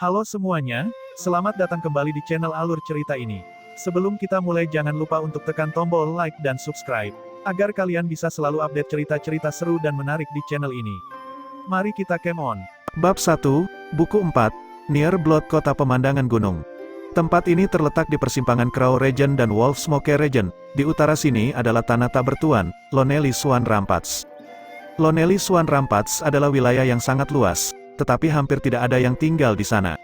Halo semuanya, selamat datang kembali di channel Alur Cerita ini. Sebelum kita mulai jangan lupa untuk tekan tombol like dan subscribe, agar kalian bisa selalu update cerita-cerita seru dan menarik di channel ini. Mari kita game on. Bab 1, Buku 4, Near Blood Kota Pemandangan Gunung. Tempat ini terletak di persimpangan Crow Region dan Wolfsmoke Region. Di utara sini adalah tanah tak bertuan, Lonely Swan Rampats. Lonely Swan Rampats adalah wilayah yang sangat luas, tetapi hampir tidak ada yang tinggal di sana.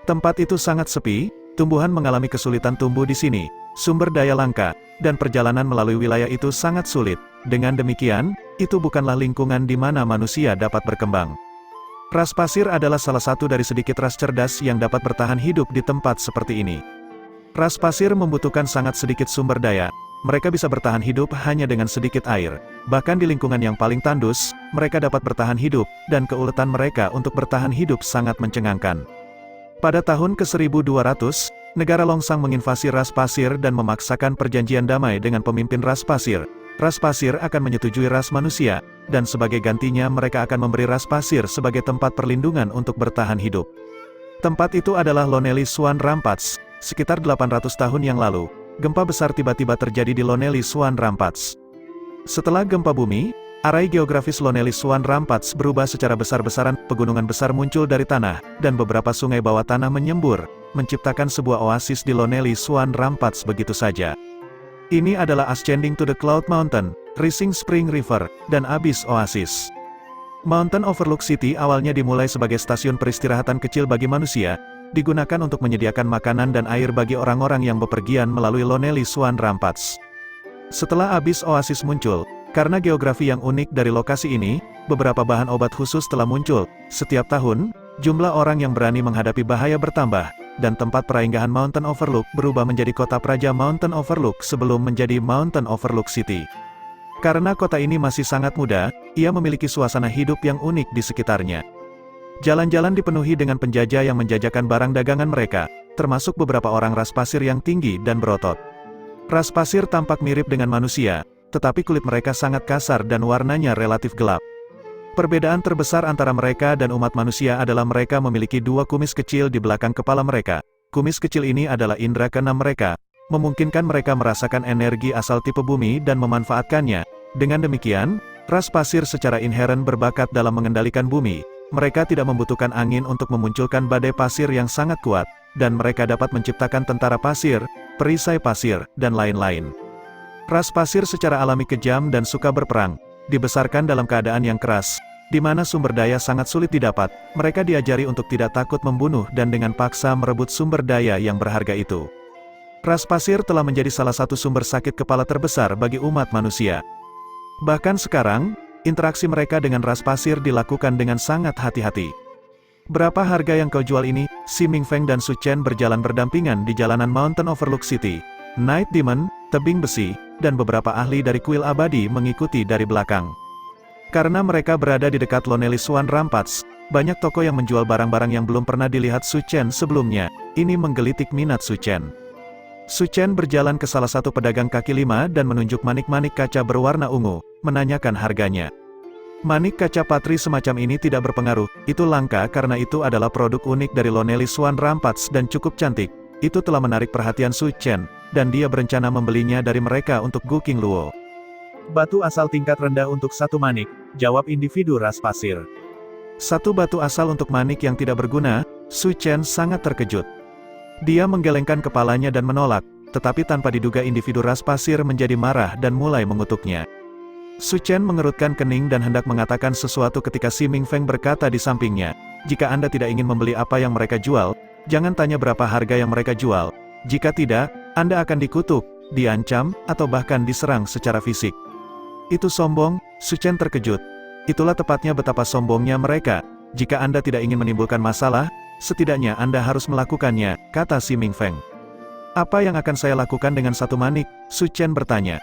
Tempat itu sangat sepi, tumbuhan mengalami kesulitan tumbuh di sini, sumber daya langka, dan perjalanan melalui wilayah itu sangat sulit. Dengan demikian, itu bukanlah lingkungan di mana manusia dapat berkembang. Ras pasir adalah salah satu dari sedikit ras cerdas yang dapat bertahan hidup di tempat seperti ini. Ras pasir membutuhkan sangat sedikit sumber daya, mereka bisa bertahan hidup hanya dengan sedikit air. Bahkan di lingkungan yang paling tandus, mereka dapat bertahan hidup, dan keuletan mereka untuk bertahan hidup sangat mencengangkan. Pada tahun ke-1200, negara Longsang menginvasi ras pasir dan memaksakan perjanjian damai dengan pemimpin ras pasir. Ras pasir akan menyetujui ras manusia, dan sebagai gantinya mereka akan memberi ras pasir sebagai tempat perlindungan untuk bertahan hidup. Tempat itu adalah Lonely Swan Rampats. Sekitar 800 tahun yang lalu, gempa besar tiba-tiba terjadi di Lonely Swan Rampats. Setelah gempa bumi, arai geografis Lonely Swan Rampats berubah secara besar-besaran, pegunungan besar muncul dari tanah, dan beberapa sungai bawah tanah menyembur, menciptakan sebuah oasis di Lonely Swan Rampats begitu saja. Ini adalah Ascending to the Cloud Mountain, Rising Spring River, dan Abyss Oasis. Mountain Overlook City awalnya dimulai sebagai stasiun peristirahatan kecil bagi manusia, digunakan untuk menyediakan makanan dan air bagi orang-orang yang bepergian melalui Lonely Swan Rampats. Setelah Abyss Oasis muncul, karena geografi yang unik dari lokasi ini, beberapa bahan obat khusus telah muncul. Setiap tahun, jumlah orang yang berani menghadapi bahaya bertambah, dan tempat perainggahan Mountain Overlook berubah menjadi kota praja Mountain Overlook sebelum menjadi Mountain Overlook City. Karena kota ini masih sangat muda, ia memiliki suasana hidup yang unik di sekitarnya. Jalan-jalan dipenuhi dengan penjajah yang menjajakan barang dagangan mereka, termasuk beberapa orang ras pasir yang tinggi dan berotot. Ras pasir tampak mirip dengan manusia, tetapi kulit mereka sangat kasar dan warnanya relatif gelap. Perbedaan terbesar antara mereka dan umat manusia adalah mereka memiliki dua kumis kecil di belakang kepala mereka. Kumis kecil ini adalah indera keenam mereka, memungkinkan mereka merasakan energi asal tipe bumi dan memanfaatkannya. Dengan demikian, ras pasir secara inheren berbakat dalam mengendalikan bumi. Mereka tidak membutuhkan angin untuk memunculkan badai pasir yang sangat kuat, dan mereka dapat menciptakan tentara pasir, perisai pasir, dan lain-lain. Ras pasir secara alami kejam dan suka berperang, dibesarkan dalam keadaan yang keras, di mana sumber daya sangat sulit didapat. Mereka diajari untuk tidak takut membunuh dan dengan paksa merebut sumber daya yang berharga itu. Ras pasir telah menjadi salah satu sumber sakit kepala terbesar bagi umat manusia. Bahkan sekarang, interaksi mereka dengan ras pasir dilakukan dengan sangat hati-hati. Berapa harga yang kau jual ini? Si Ming Feng dan Su Chen berjalan berdampingan di jalanan Mountain Overlook City. Night Demon, tebing besi, dan beberapa ahli dari kuil abadi mengikuti dari belakang. Karena mereka berada di dekat Lonely Swan Rampats, banyak toko yang menjual barang-barang yang belum pernah dilihat Su Chen sebelumnya. Ini menggelitik minat Su Chen. Su Chen berjalan ke salah satu pedagang kaki lima dan menunjuk manik-manik kaca berwarna ungu, menanyakan harganya. Manik kaca patri semacam ini tidak berpengaruh, itu langka karena itu adalah produk unik dari Lonely Swan Rampats dan cukup cantik. Itu telah menarik perhatian Su Chen, dan dia berencana membelinya dari mereka untuk Gu Qingluo. Batu asal tingkat rendah untuk satu manik, jawab individu ras pasir. Satu batu asal untuk manik yang tidak berguna, Su Chen sangat terkejut. Dia menggelengkan kepalanya dan menolak, tetapi tanpa diduga individu ras pasir menjadi marah dan mulai mengutuknya. Su Chen mengerutkan kening dan hendak mengatakan sesuatu ketika Si Ming Feng berkata di sampingnya, "Jika Anda tidak ingin membeli apa yang mereka jual, jangan tanya berapa harga yang mereka jual. Jika tidak, Anda akan dikutuk, diancam, atau bahkan diserang secara fisik." Itu sombong, Su Chen terkejut. Itulah tepatnya betapa sombongnya mereka. Jika Anda tidak ingin menimbulkan masalah, setidaknya Anda harus melakukannya, kata Si Ming Feng. Apa yang akan saya lakukan dengan satu manik? Su Chen bertanya.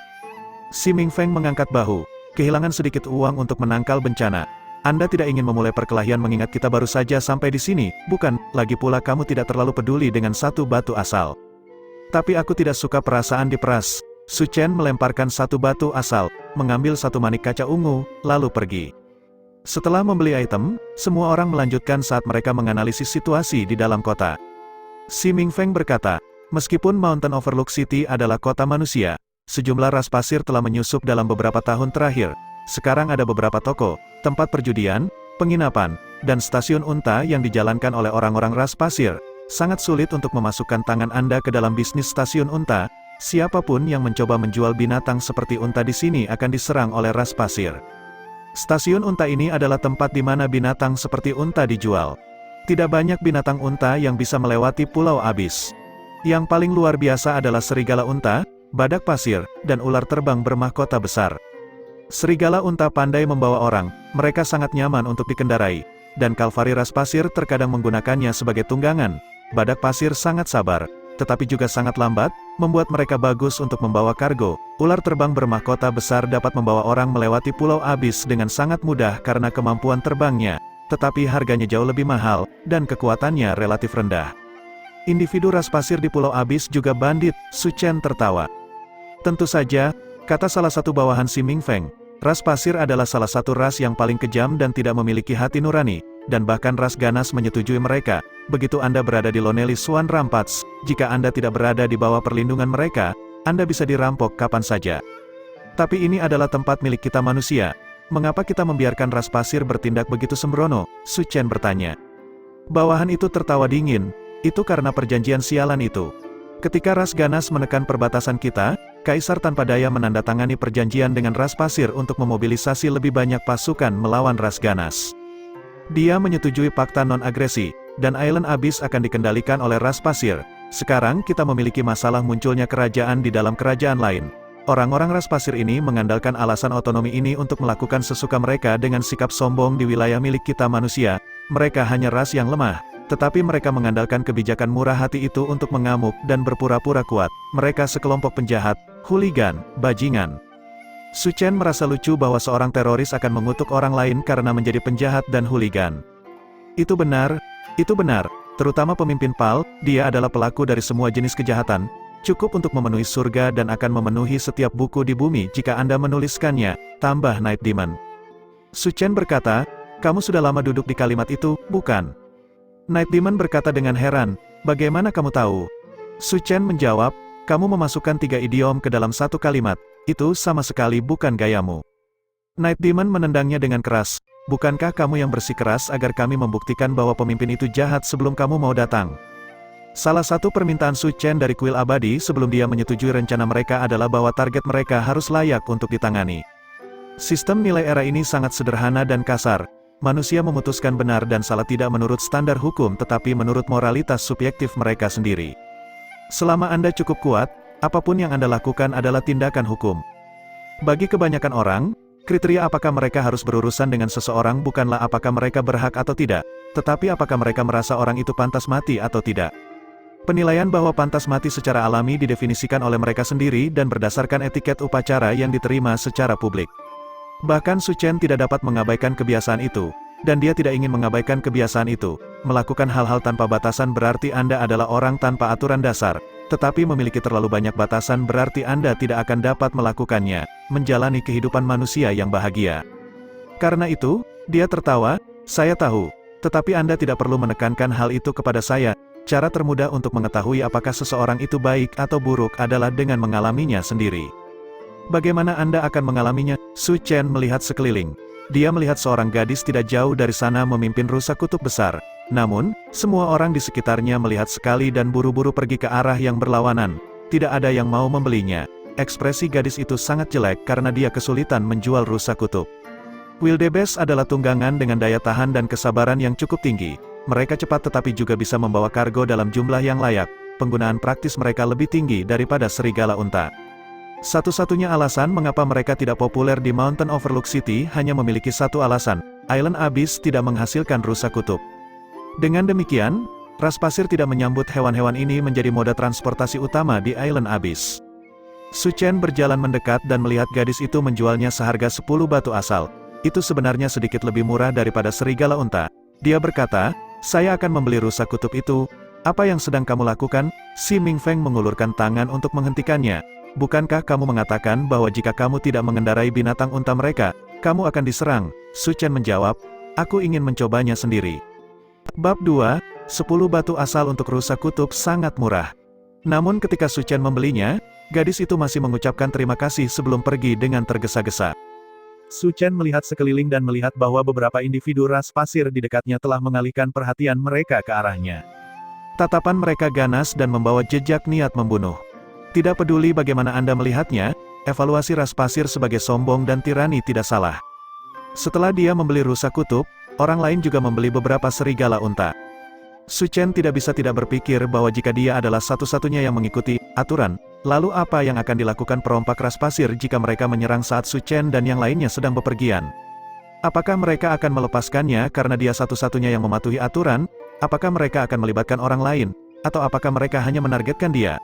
Si Ming Feng mengangkat bahu, kehilangan sedikit uang untuk menangkal bencana. Anda tidak ingin memulai perkelahian mengingat kita baru saja sampai di sini, bukan? Lagi pula kamu tidak terlalu peduli dengan satu batu asal. Tapi aku tidak suka perasaan diperas. Su Chen melemparkan satu batu asal, mengambil satu manik kaca ungu, lalu pergi. Setelah membeli item, semua orang melanjutkan saat mereka menganalisis situasi di dalam kota. Si Mingfeng berkata, meskipun Mountain Overlook City adalah kota manusia, sejumlah ras pasir telah menyusup dalam beberapa tahun terakhir. Sekarang ada beberapa toko, tempat perjudian, penginapan, dan stasiun unta yang dijalankan oleh orang-orang ras pasir. Sangat sulit untuk memasukkan tangan Anda ke dalam bisnis stasiun unta. Siapapun yang mencoba menjual binatang seperti unta di sini akan diserang oleh ras pasir. Stasiun unta ini adalah tempat di mana binatang seperti unta dijual. Tidak banyak binatang unta yang bisa melewati Pulau Abis. Yang paling luar biasa adalah serigala unta, badak pasir, dan ular terbang bermahkota besar. Serigala unta pandai membawa orang, mereka sangat nyaman untuk dikendarai, dan kalvari ras pasir terkadang menggunakannya sebagai tunggangan. Badak pasir sangat sabar, tetapi juga sangat lambat, membuat mereka bagus untuk membawa kargo. Ular terbang bermahkota besar dapat membawa orang melewati Pulau Abis dengan sangat mudah karena kemampuan terbangnya, tetapi harganya jauh lebih mahal, dan kekuatannya relatif rendah. Individu ras pasir di Pulau Abis juga bandit, Su Chen tertawa. Tentu saja, kata salah satu bawahan si Mingfeng, ras pasir adalah salah satu ras yang paling kejam dan tidak memiliki hati nurani, dan bahkan ras ganas menyetujui mereka. Begitu Anda berada di Lonely Swan Rampage, jika Anda tidak berada di bawah perlindungan mereka, Anda bisa dirampok kapan saja. Tapi ini adalah tempat milik kita manusia. Mengapa kita membiarkan ras pasir bertindak begitu sembrono? Su Chen bertanya. Bawahan itu tertawa dingin. Itu karena perjanjian sialan itu. Ketika ras ganas menekan perbatasan kita, Kaisar tanpa daya menandatangani perjanjian dengan ras pasir untuk memobilisasi lebih banyak pasukan melawan ras ganas. Dia menyetujui fakta non-agresi, dan Island Abyss akan dikendalikan oleh ras pasir. Sekarang kita memiliki masalah munculnya kerajaan di dalam kerajaan lain. Orang-orang ras pasir ini mengandalkan alasan otonomi ini untuk melakukan sesuka mereka dengan sikap sombong di wilayah milik kita manusia. Mereka hanya ras yang lemah, tetapi mereka mengandalkan kebijakan murah hati itu untuk mengamuk dan berpura-pura kuat. Mereka sekelompok penjahat, hooligan, bajingan. Su Chen merasa lucu bahwa seorang teroris akan mengutuk orang lain karena menjadi penjahat dan hooligan. Itu benar, terutama pemimpin PAL, dia adalah pelaku dari semua jenis kejahatan, cukup untuk memenuhi surga dan akan memenuhi setiap buku di bumi jika Anda menuliskannya, tambah Night Demon. Su Chen berkata, kamu sudah lama duduk di kalimat itu, bukan? Night Demon berkata dengan heran, bagaimana kamu tahu? Su Chen menjawab, kamu memasukkan 3 idiom ke dalam satu kalimat, itu sama sekali bukan gayamu. Night Demon menendangnya dengan keras, bukankah kamu yang bersikeras agar kami membuktikan bahwa pemimpin itu jahat sebelum kamu mau datang? Salah satu permintaan Su Chen dari kuil abadi sebelum dia menyetujui rencana mereka adalah bahwa target mereka harus layak untuk ditangani. Sistem nilai era ini sangat sederhana dan kasar. Manusia memutuskan benar dan salah tidak menurut standar hukum tetapi menurut moralitas subjektif mereka sendiri. Selama Anda cukup kuat, apapun yang Anda lakukan adalah tindakan hukum. Bagi kebanyakan orang, kriteria apakah mereka harus berurusan dengan seseorang bukanlah apakah mereka berhak atau tidak, tetapi apakah mereka merasa orang itu pantas mati atau tidak. Penilaian bahwa pantas mati secara alami didefinisikan oleh mereka sendiri dan berdasarkan etiket upacara yang diterima secara publik. Bahkan Su Chen tidak dapat mengabaikan kebiasaan itu, dan dia tidak ingin mengabaikan kebiasaan itu. Melakukan hal-hal tanpa batasan berarti Anda adalah orang tanpa aturan dasar, tetapi memiliki terlalu banyak batasan berarti Anda tidak akan dapat melakukannya, menjalani kehidupan manusia yang bahagia. Karena itu, dia tertawa, saya tahu, tetapi Anda tidak perlu menekankan hal itu kepada saya. Cara termudah untuk mengetahui apakah seseorang itu baik atau buruk adalah dengan mengalaminya sendiri. Bagaimana Anda akan mengalaminya? Su Chen melihat sekeliling. Dia melihat seorang gadis tidak jauh dari sana memimpin rusa kutub besar. Namun, semua orang di sekitarnya melihat sekali dan buru-buru pergi ke arah yang berlawanan. Tidak ada yang mau membelinya. Ekspresi gadis itu sangat jelek karena dia kesulitan menjual rusa kutub. Wildebeest adalah tunggangan dengan daya tahan dan kesabaran yang cukup tinggi. Mereka cepat tetapi juga bisa membawa kargo dalam jumlah yang layak. Penggunaan praktis mereka lebih tinggi daripada serigala unta. Satu-satunya alasan mengapa mereka tidak populer di Mountain Overlook City hanya memiliki satu alasan, Island Abyss tidak menghasilkan rusa kutub. Dengan demikian, ras pasir tidak menyambut hewan-hewan ini menjadi moda transportasi utama di Island Abyss. Su Chen berjalan mendekat dan melihat gadis itu menjualnya seharga 10 batu asal. Itu sebenarnya sedikit lebih murah daripada serigala unta. Dia berkata, saya akan membeli rusa kutub itu. Apa yang sedang kamu lakukan? Si Mingfeng mengulurkan tangan untuk menghentikannya. Bukankah kamu mengatakan bahwa jika kamu tidak mengendarai binatang unta mereka, kamu akan diserang? Su Chen menjawab, aku ingin mencobanya sendiri. Bab 2, 10 batu asal untuk rusa kutub sangat murah. Namun ketika Su Chen membelinya, gadis itu masih mengucapkan terima kasih sebelum pergi dengan tergesa-gesa. Su Chen melihat sekeliling dan melihat bahwa beberapa individu ras pasir di dekatnya telah mengalihkan perhatian mereka ke arahnya. Tatapan mereka ganas dan membawa jejak niat membunuh. Tidak peduli bagaimana Anda melihatnya, evaluasi ras pasir sebagai sombong dan tirani tidak salah. Setelah dia membeli rusa kutub, orang lain juga membeli beberapa serigala unta. Su Chen tidak bisa tidak berpikir bahwa jika dia adalah satu-satunya yang mengikuti aturan, lalu apa yang akan dilakukan perompak ras pasir jika mereka menyerang saat Su Chen dan yang lainnya sedang bepergian? Apakah mereka akan melepaskannya karena dia satu-satunya yang mematuhi aturan? Apakah mereka akan melibatkan orang lain? Atau apakah mereka hanya menargetkan dia?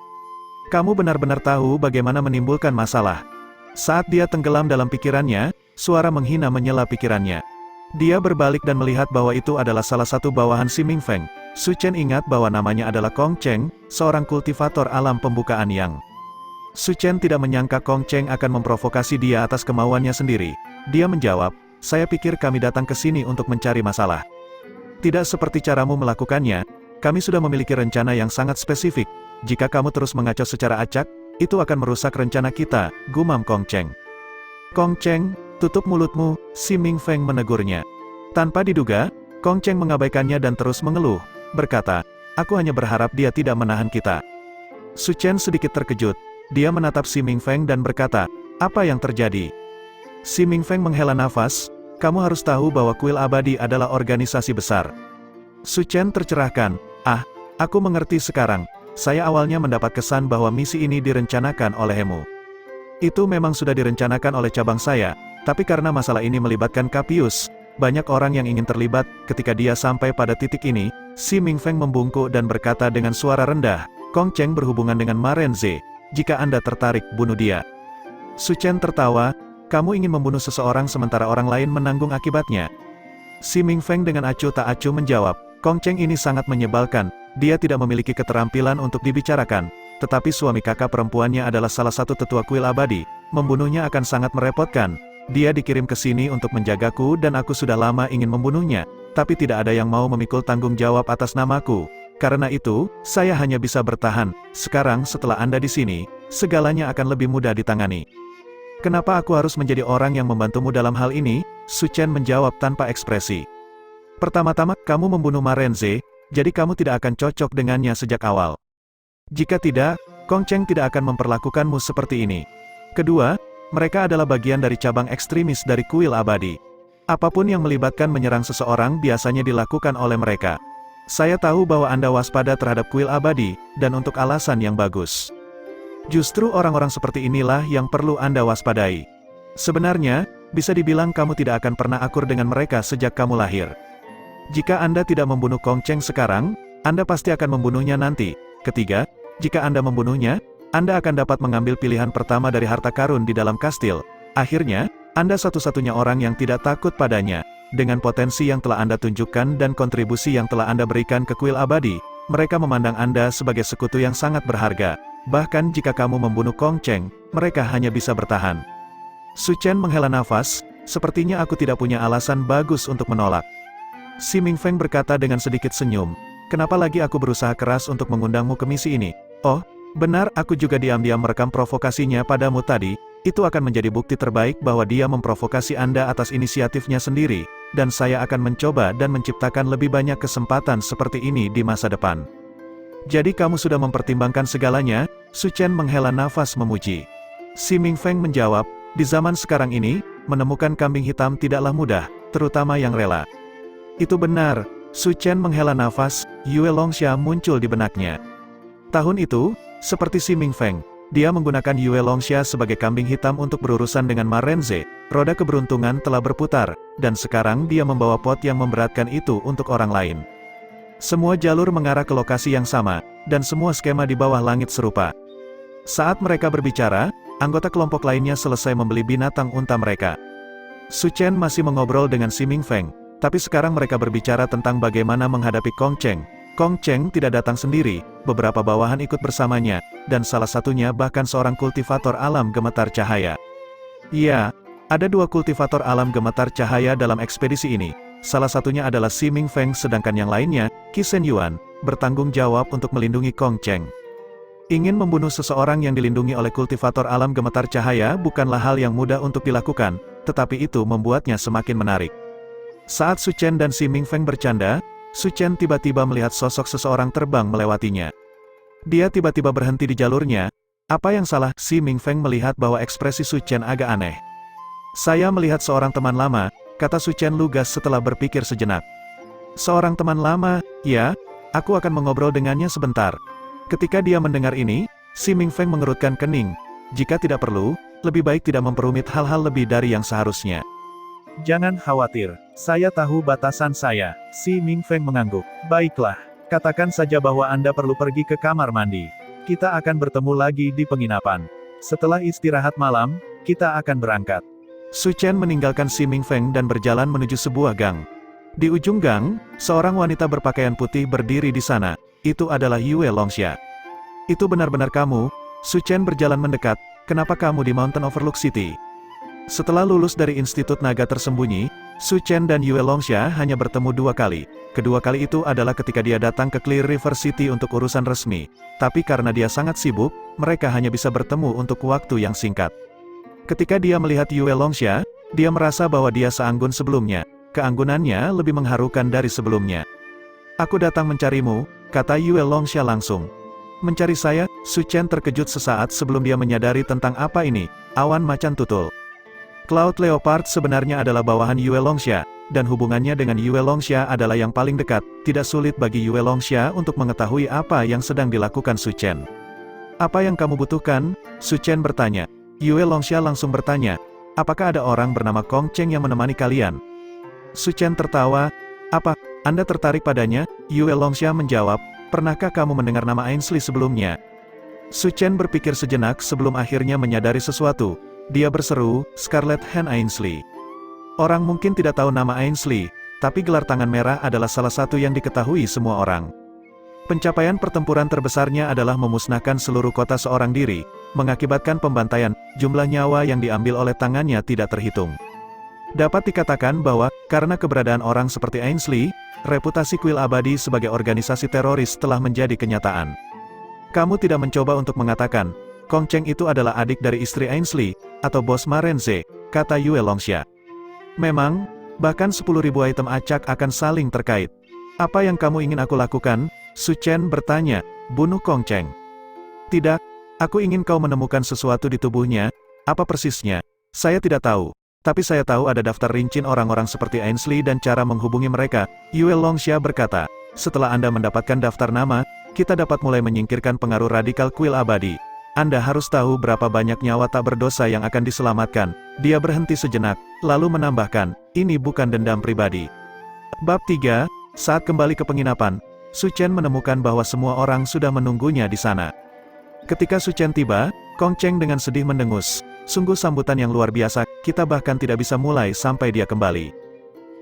Kamu benar-benar tahu bagaimana menimbulkan masalah. Saat dia tenggelam dalam pikirannya, suara menghina menyela pikirannya. Dia berbalik dan melihat bahwa itu adalah salah satu bawahan Si Mingfeng. Su Chen ingat bahwa namanya adalah Kong Cheng, seorang kultivator alam pembukaan yang. Su Chen tidak menyangka Kong Cheng akan memprovokasi dia atas kemauannya sendiri. Dia menjawab, saya pikir kami datang ke sini untuk mencari masalah. Tidak seperti caramu melakukannya, kami sudah memiliki rencana yang sangat spesifik. Jika kamu terus mengacau secara acak, itu akan merusak rencana kita, gumam Kong Cheng. Kong Cheng, tutup mulutmu, Si Mingfeng menegurnya. Tanpa diduga, Kong Cheng mengabaikannya dan terus mengeluh, berkata, aku hanya berharap dia tidak menahan kita. Su Chen sedikit terkejut, dia menatap Si Mingfeng dan berkata, apa yang terjadi? Si Mingfeng menghela nafas, kamu harus tahu bahwa kuil abadi adalah organisasi besar. Su Chen tercerahkan, aku mengerti sekarang, saya awalnya mendapat kesan bahwa misi ini direncanakan olehmu. Itu memang sudah direncanakan oleh cabang saya, tapi karena masalah ini melibatkan Capius, banyak orang yang ingin terlibat. Ketika dia sampai pada titik ini, Si Mingfeng membungkuk dan berkata dengan suara rendah, Kong Cheng berhubungan dengan Ma Renze, jika Anda tertarik, bunuh dia. Su Chen tertawa, kamu ingin membunuh seseorang sementara orang lain menanggung akibatnya. Si Mingfeng dengan acuh tak acuh menjawab, Kong Cheng ini sangat menyebalkan, dia tidak memiliki keterampilan untuk dibicarakan, tetapi suami kakak perempuannya adalah salah satu tetua kuil abadi, membunuhnya akan sangat merepotkan. Dia dikirim ke sini untuk menjagaku dan aku sudah lama ingin membunuhnya, tapi tidak ada yang mau memikul tanggung jawab atas namaku. Karena itu, saya hanya bisa bertahan. Sekarang setelah Anda di sini, segalanya akan lebih mudah ditangani. Kenapa aku harus menjadi orang yang membantumu dalam hal ini? Su Chen menjawab tanpa ekspresi. Pertama-tama, kamu membunuh Ma Renze, jadi kamu tidak akan cocok dengannya sejak awal. Jika tidak, Kong Cheng tidak akan memperlakukanmu seperti ini. Kedua, mereka adalah bagian dari cabang ekstremis dari kuil abadi. Apapun yang melibatkan menyerang seseorang biasanya dilakukan oleh mereka. Saya tahu bahwa Anda waspada terhadap kuil abadi, dan untuk alasan yang bagus. Justru orang-orang seperti inilah yang perlu Anda waspadai. Sebenarnya, bisa dibilang kamu tidak akan pernah akur dengan mereka sejak kamu lahir. Jika Anda tidak membunuh Kong Cheng sekarang, Anda pasti akan membunuhnya nanti. Ketiga, jika Anda membunuhnya, Anda akan dapat mengambil pilihan pertama dari harta karun di dalam kastil. Akhirnya, Anda satu-satunya orang yang tidak takut padanya. Dengan potensi yang telah Anda tunjukkan dan kontribusi yang telah Anda berikan ke kuil abadi, mereka memandang Anda sebagai sekutu yang sangat berharga. Bahkan jika kamu membunuh Kong Cheng, mereka hanya bisa bertahan. Su Chen menghela nafas, sepertinya aku tidak punya alasan bagus untuk menolak. Si Mingfeng berkata dengan sedikit senyum, kenapa lagi aku berusaha keras untuk mengundangmu ke misi ini? Oh, benar, aku juga diam-diam merekam provokasinya padamu tadi, itu akan menjadi bukti terbaik bahwa dia memprovokasi Anda atas inisiatifnya sendiri, dan saya akan mencoba dan menciptakan lebih banyak kesempatan seperti ini di masa depan. Jadi kamu sudah mempertimbangkan segalanya? Su Chen menghela nafas memuji. Si Mingfeng menjawab, di zaman sekarang ini, menemukan kambing hitam tidaklah mudah, terutama yang rela. Itu benar, Su Chen menghela nafas, Yue Longsha muncul di benaknya. Tahun itu, seperti Si Mingfeng, dia menggunakan Yue Longsha sebagai kambing hitam untuk berurusan dengan Ma Renze. Roda keberuntungan telah berputar, dan sekarang dia membawa pot yang memberatkan itu untuk orang lain. Semua jalur mengarah ke lokasi yang sama, dan semua skema di bawah langit serupa. Saat mereka berbicara, anggota kelompok lainnya selesai membeli binatang unta mereka. Su Chen masih mengobrol dengan Si Mingfeng, tapi sekarang mereka berbicara tentang bagaimana menghadapi Kong Cheng. Kong Cheng tidak datang sendiri, beberapa bawahan ikut bersamanya, dan salah satunya bahkan seorang kultivator alam gemetar cahaya. Iya, Ada 2 kultivator alam gemetar cahaya dalam ekspedisi ini. Salah satunya adalah Si Mingfeng sedangkan yang lainnya, Qi Shenyuan, bertanggung jawab untuk melindungi Kong Cheng. Ingin membunuh seseorang yang dilindungi oleh kultivator alam gemetar cahaya bukanlah hal yang mudah untuk dilakukan, tetapi itu membuatnya semakin menarik. Saat Su Chen dan Si Mingfeng bercanda, Su Chen tiba-tiba melihat sosok seseorang terbang melewatinya. Dia tiba-tiba berhenti di jalurnya. Apa yang salah? Si Mingfeng melihat bahwa ekspresi Su Chen agak aneh. Saya melihat seorang teman lama, kata Su Chen lugas setelah berpikir sejenak. Seorang teman lama, ya, aku akan mengobrol dengannya sebentar. Ketika dia mendengar ini, Si Mingfeng mengerutkan kening. Jika tidak perlu, lebih baik tidak memperumit hal-hal lebih dari yang seharusnya. Jangan khawatir, saya tahu batasan saya. Si Mingfeng mengangguk. Baiklah, katakan saja bahwa Anda perlu pergi ke kamar mandi. Kita akan bertemu lagi di penginapan. Setelah istirahat malam, kita akan berangkat. Su Chen meninggalkan Si Mingfeng dan berjalan menuju sebuah gang. Di ujung gang, seorang wanita berpakaian putih berdiri di sana. Itu adalah Yue Longxia. Itu benar-benar kamu? Su Chen berjalan mendekat. Kenapa kamu di Mountain Overlook City? Setelah lulus dari Institut Naga Tersembunyi, Su Chen dan Yue Longxia hanya bertemu 2 kali. Kedua kali itu adalah ketika dia datang ke Clear River City untuk urusan resmi. Tapi karena dia sangat sibuk, mereka hanya bisa bertemu untuk waktu yang singkat. Ketika dia melihat Yue Longxia, dia merasa bahwa dia seanggun sebelumnya. Keanggunannya lebih mengharukan dari sebelumnya. Aku datang mencarimu, kata Yue Longxia langsung. Mencari saya? Su Chen terkejut sesaat sebelum dia menyadari tentang apa ini, awan macan tutul. Cloud Leopard sebenarnya adalah bawahan Yue Longxia, dan hubungannya dengan Yue Longxia adalah yang paling dekat. Tidak sulit bagi Yue Longxia untuk mengetahui apa yang sedang dilakukan Su Chen. Apa yang kamu butuhkan? Su Chen bertanya. Yue Longxia langsung bertanya, apakah ada orang bernama Kong Cheng yang menemani kalian? Su Chen tertawa, apa, Anda tertarik padanya? Yue Longxia menjawab, pernahkah kamu mendengar nama Ainsley sebelumnya? Su Chen berpikir sejenak sebelum akhirnya menyadari sesuatu. Dia berseru, Scarlet Hand Ainsley. Orang mungkin tidak tahu nama Ainsley, tapi gelar tangan merah adalah salah satu yang diketahui semua orang. Pencapaian pertempuran terbesarnya adalah memusnahkan seluruh kota seorang diri, mengakibatkan pembantaian, jumlah nyawa yang diambil oleh tangannya tidak terhitung. Dapat dikatakan bahwa, karena keberadaan orang seperti Ainsley, reputasi kuil abadi sebagai organisasi teroris telah menjadi kenyataan. Kamu tidak mencoba untuk mengatakan, Kong Cheng itu adalah adik dari istri Ainsley, atau bos Marenze, kata Yue Longxia. Memang, bahkan 10.000 item acak akan saling terkait. Apa yang kamu ingin aku lakukan? Su Chen bertanya, bunuh Kong Cheng. Tidak, aku ingin kau menemukan sesuatu di tubuhnya. Apa persisnya? Saya tidak tahu. Tapi saya tahu ada daftar rincian orang-orang seperti Ainsley dan cara menghubungi mereka. Yue Longxia berkata, setelah Anda mendapatkan daftar nama, kita dapat mulai menyingkirkan pengaruh radikal kuil abadi. Anda harus tahu berapa banyak nyawa tak berdosa yang akan diselamatkan. Dia berhenti sejenak, lalu menambahkan, ini bukan dendam pribadi. Bab 3, saat kembali ke penginapan, Su Chen menemukan bahwa semua orang sudah menunggunya di sana. Ketika Su Chen tiba, Kong Cheng dengan sedih mendengus. Sungguh sambutan yang luar biasa, kita bahkan tidak bisa mulai sampai dia kembali.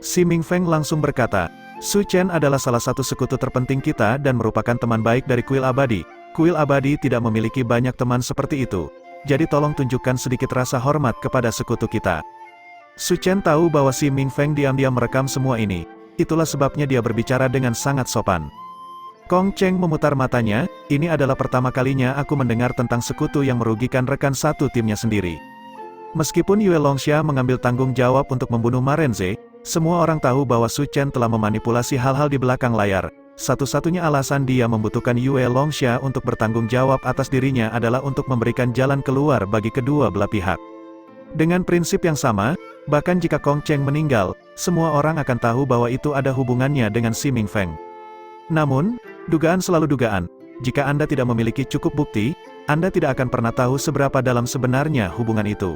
Si Mingfeng langsung berkata, Su Chen adalah salah satu sekutu terpenting kita dan merupakan teman baik dari kuil abadi. Kuil abadi tidak memiliki banyak teman seperti itu. Jadi tolong tunjukkan sedikit rasa hormat kepada sekutu kita. Su Chen tahu bahwa si Mingfeng diam-diam merekam semua ini. Itulah sebabnya dia berbicara dengan sangat sopan. Kong Cheng memutar matanya, ini adalah pertama kalinya aku mendengar tentang sekutu yang merugikan rekan satu timnya sendiri. Meskipun Yue Longxia mengambil tanggung jawab untuk membunuh Marenze, semua orang tahu bahwa Su Chen telah memanipulasi hal-hal di belakang layar. Satu-satunya alasan dia membutuhkan Yue Longxia untuk bertanggung jawab atas dirinya adalah untuk memberikan jalan keluar bagi kedua belah pihak. Dengan prinsip yang sama, bahkan jika Kong Cheng meninggal, semua orang akan tahu bahwa itu ada hubungannya dengan Si Mingfeng. Namun, dugaan selalu dugaan. Jika Anda tidak memiliki cukup bukti, Anda tidak akan pernah tahu seberapa dalam sebenarnya hubungan itu.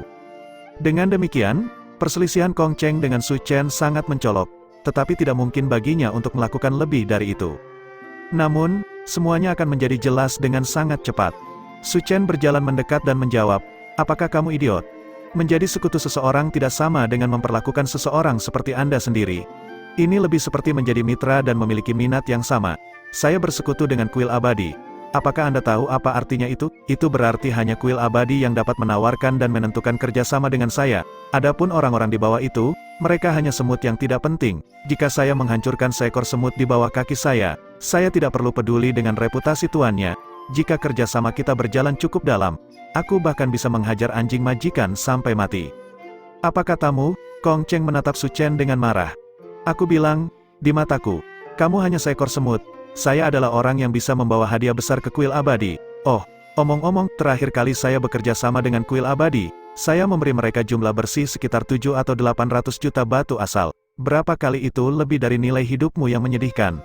Dengan demikian, perselisihan Kong Cheng dengan Su Chen sangat mencolok, tetapi tidak mungkin baginya untuk melakukan lebih dari itu. Namun, semuanya akan menjadi jelas dengan sangat cepat. Su Chen berjalan mendekat dan menjawab, apakah kamu idiot? Menjadi sekutu seseorang tidak sama dengan memperlakukan seseorang seperti Anda sendiri. Ini lebih seperti menjadi mitra dan memiliki minat yang sama. Saya bersekutu dengan kuil abadi. Apakah Anda tahu apa artinya itu? Itu berarti hanya kuil abadi yang dapat menawarkan dan menentukan kerjasama dengan saya. Adapun orang-orang di bawah itu, mereka hanya semut yang tidak penting. Jika saya menghancurkan seekor semut di bawah kaki saya tidak perlu peduli dengan reputasi tuannya. Jika kerjasama kita berjalan cukup dalam, aku bahkan bisa menghajar anjing majikan sampai mati. Apa katamu? Kong Cheng menatap Su Chen dengan marah. Aku bilang, di mataku, kamu hanya seekor semut. Saya adalah orang yang bisa membawa hadiah besar ke kuil abadi. Oh, omong-omong, terakhir kali saya bekerja sama dengan kuil abadi, saya memberi mereka jumlah bersih sekitar 7 atau 800 juta batu asal. Berapa kali itu lebih dari nilai hidupmu yang menyedihkan?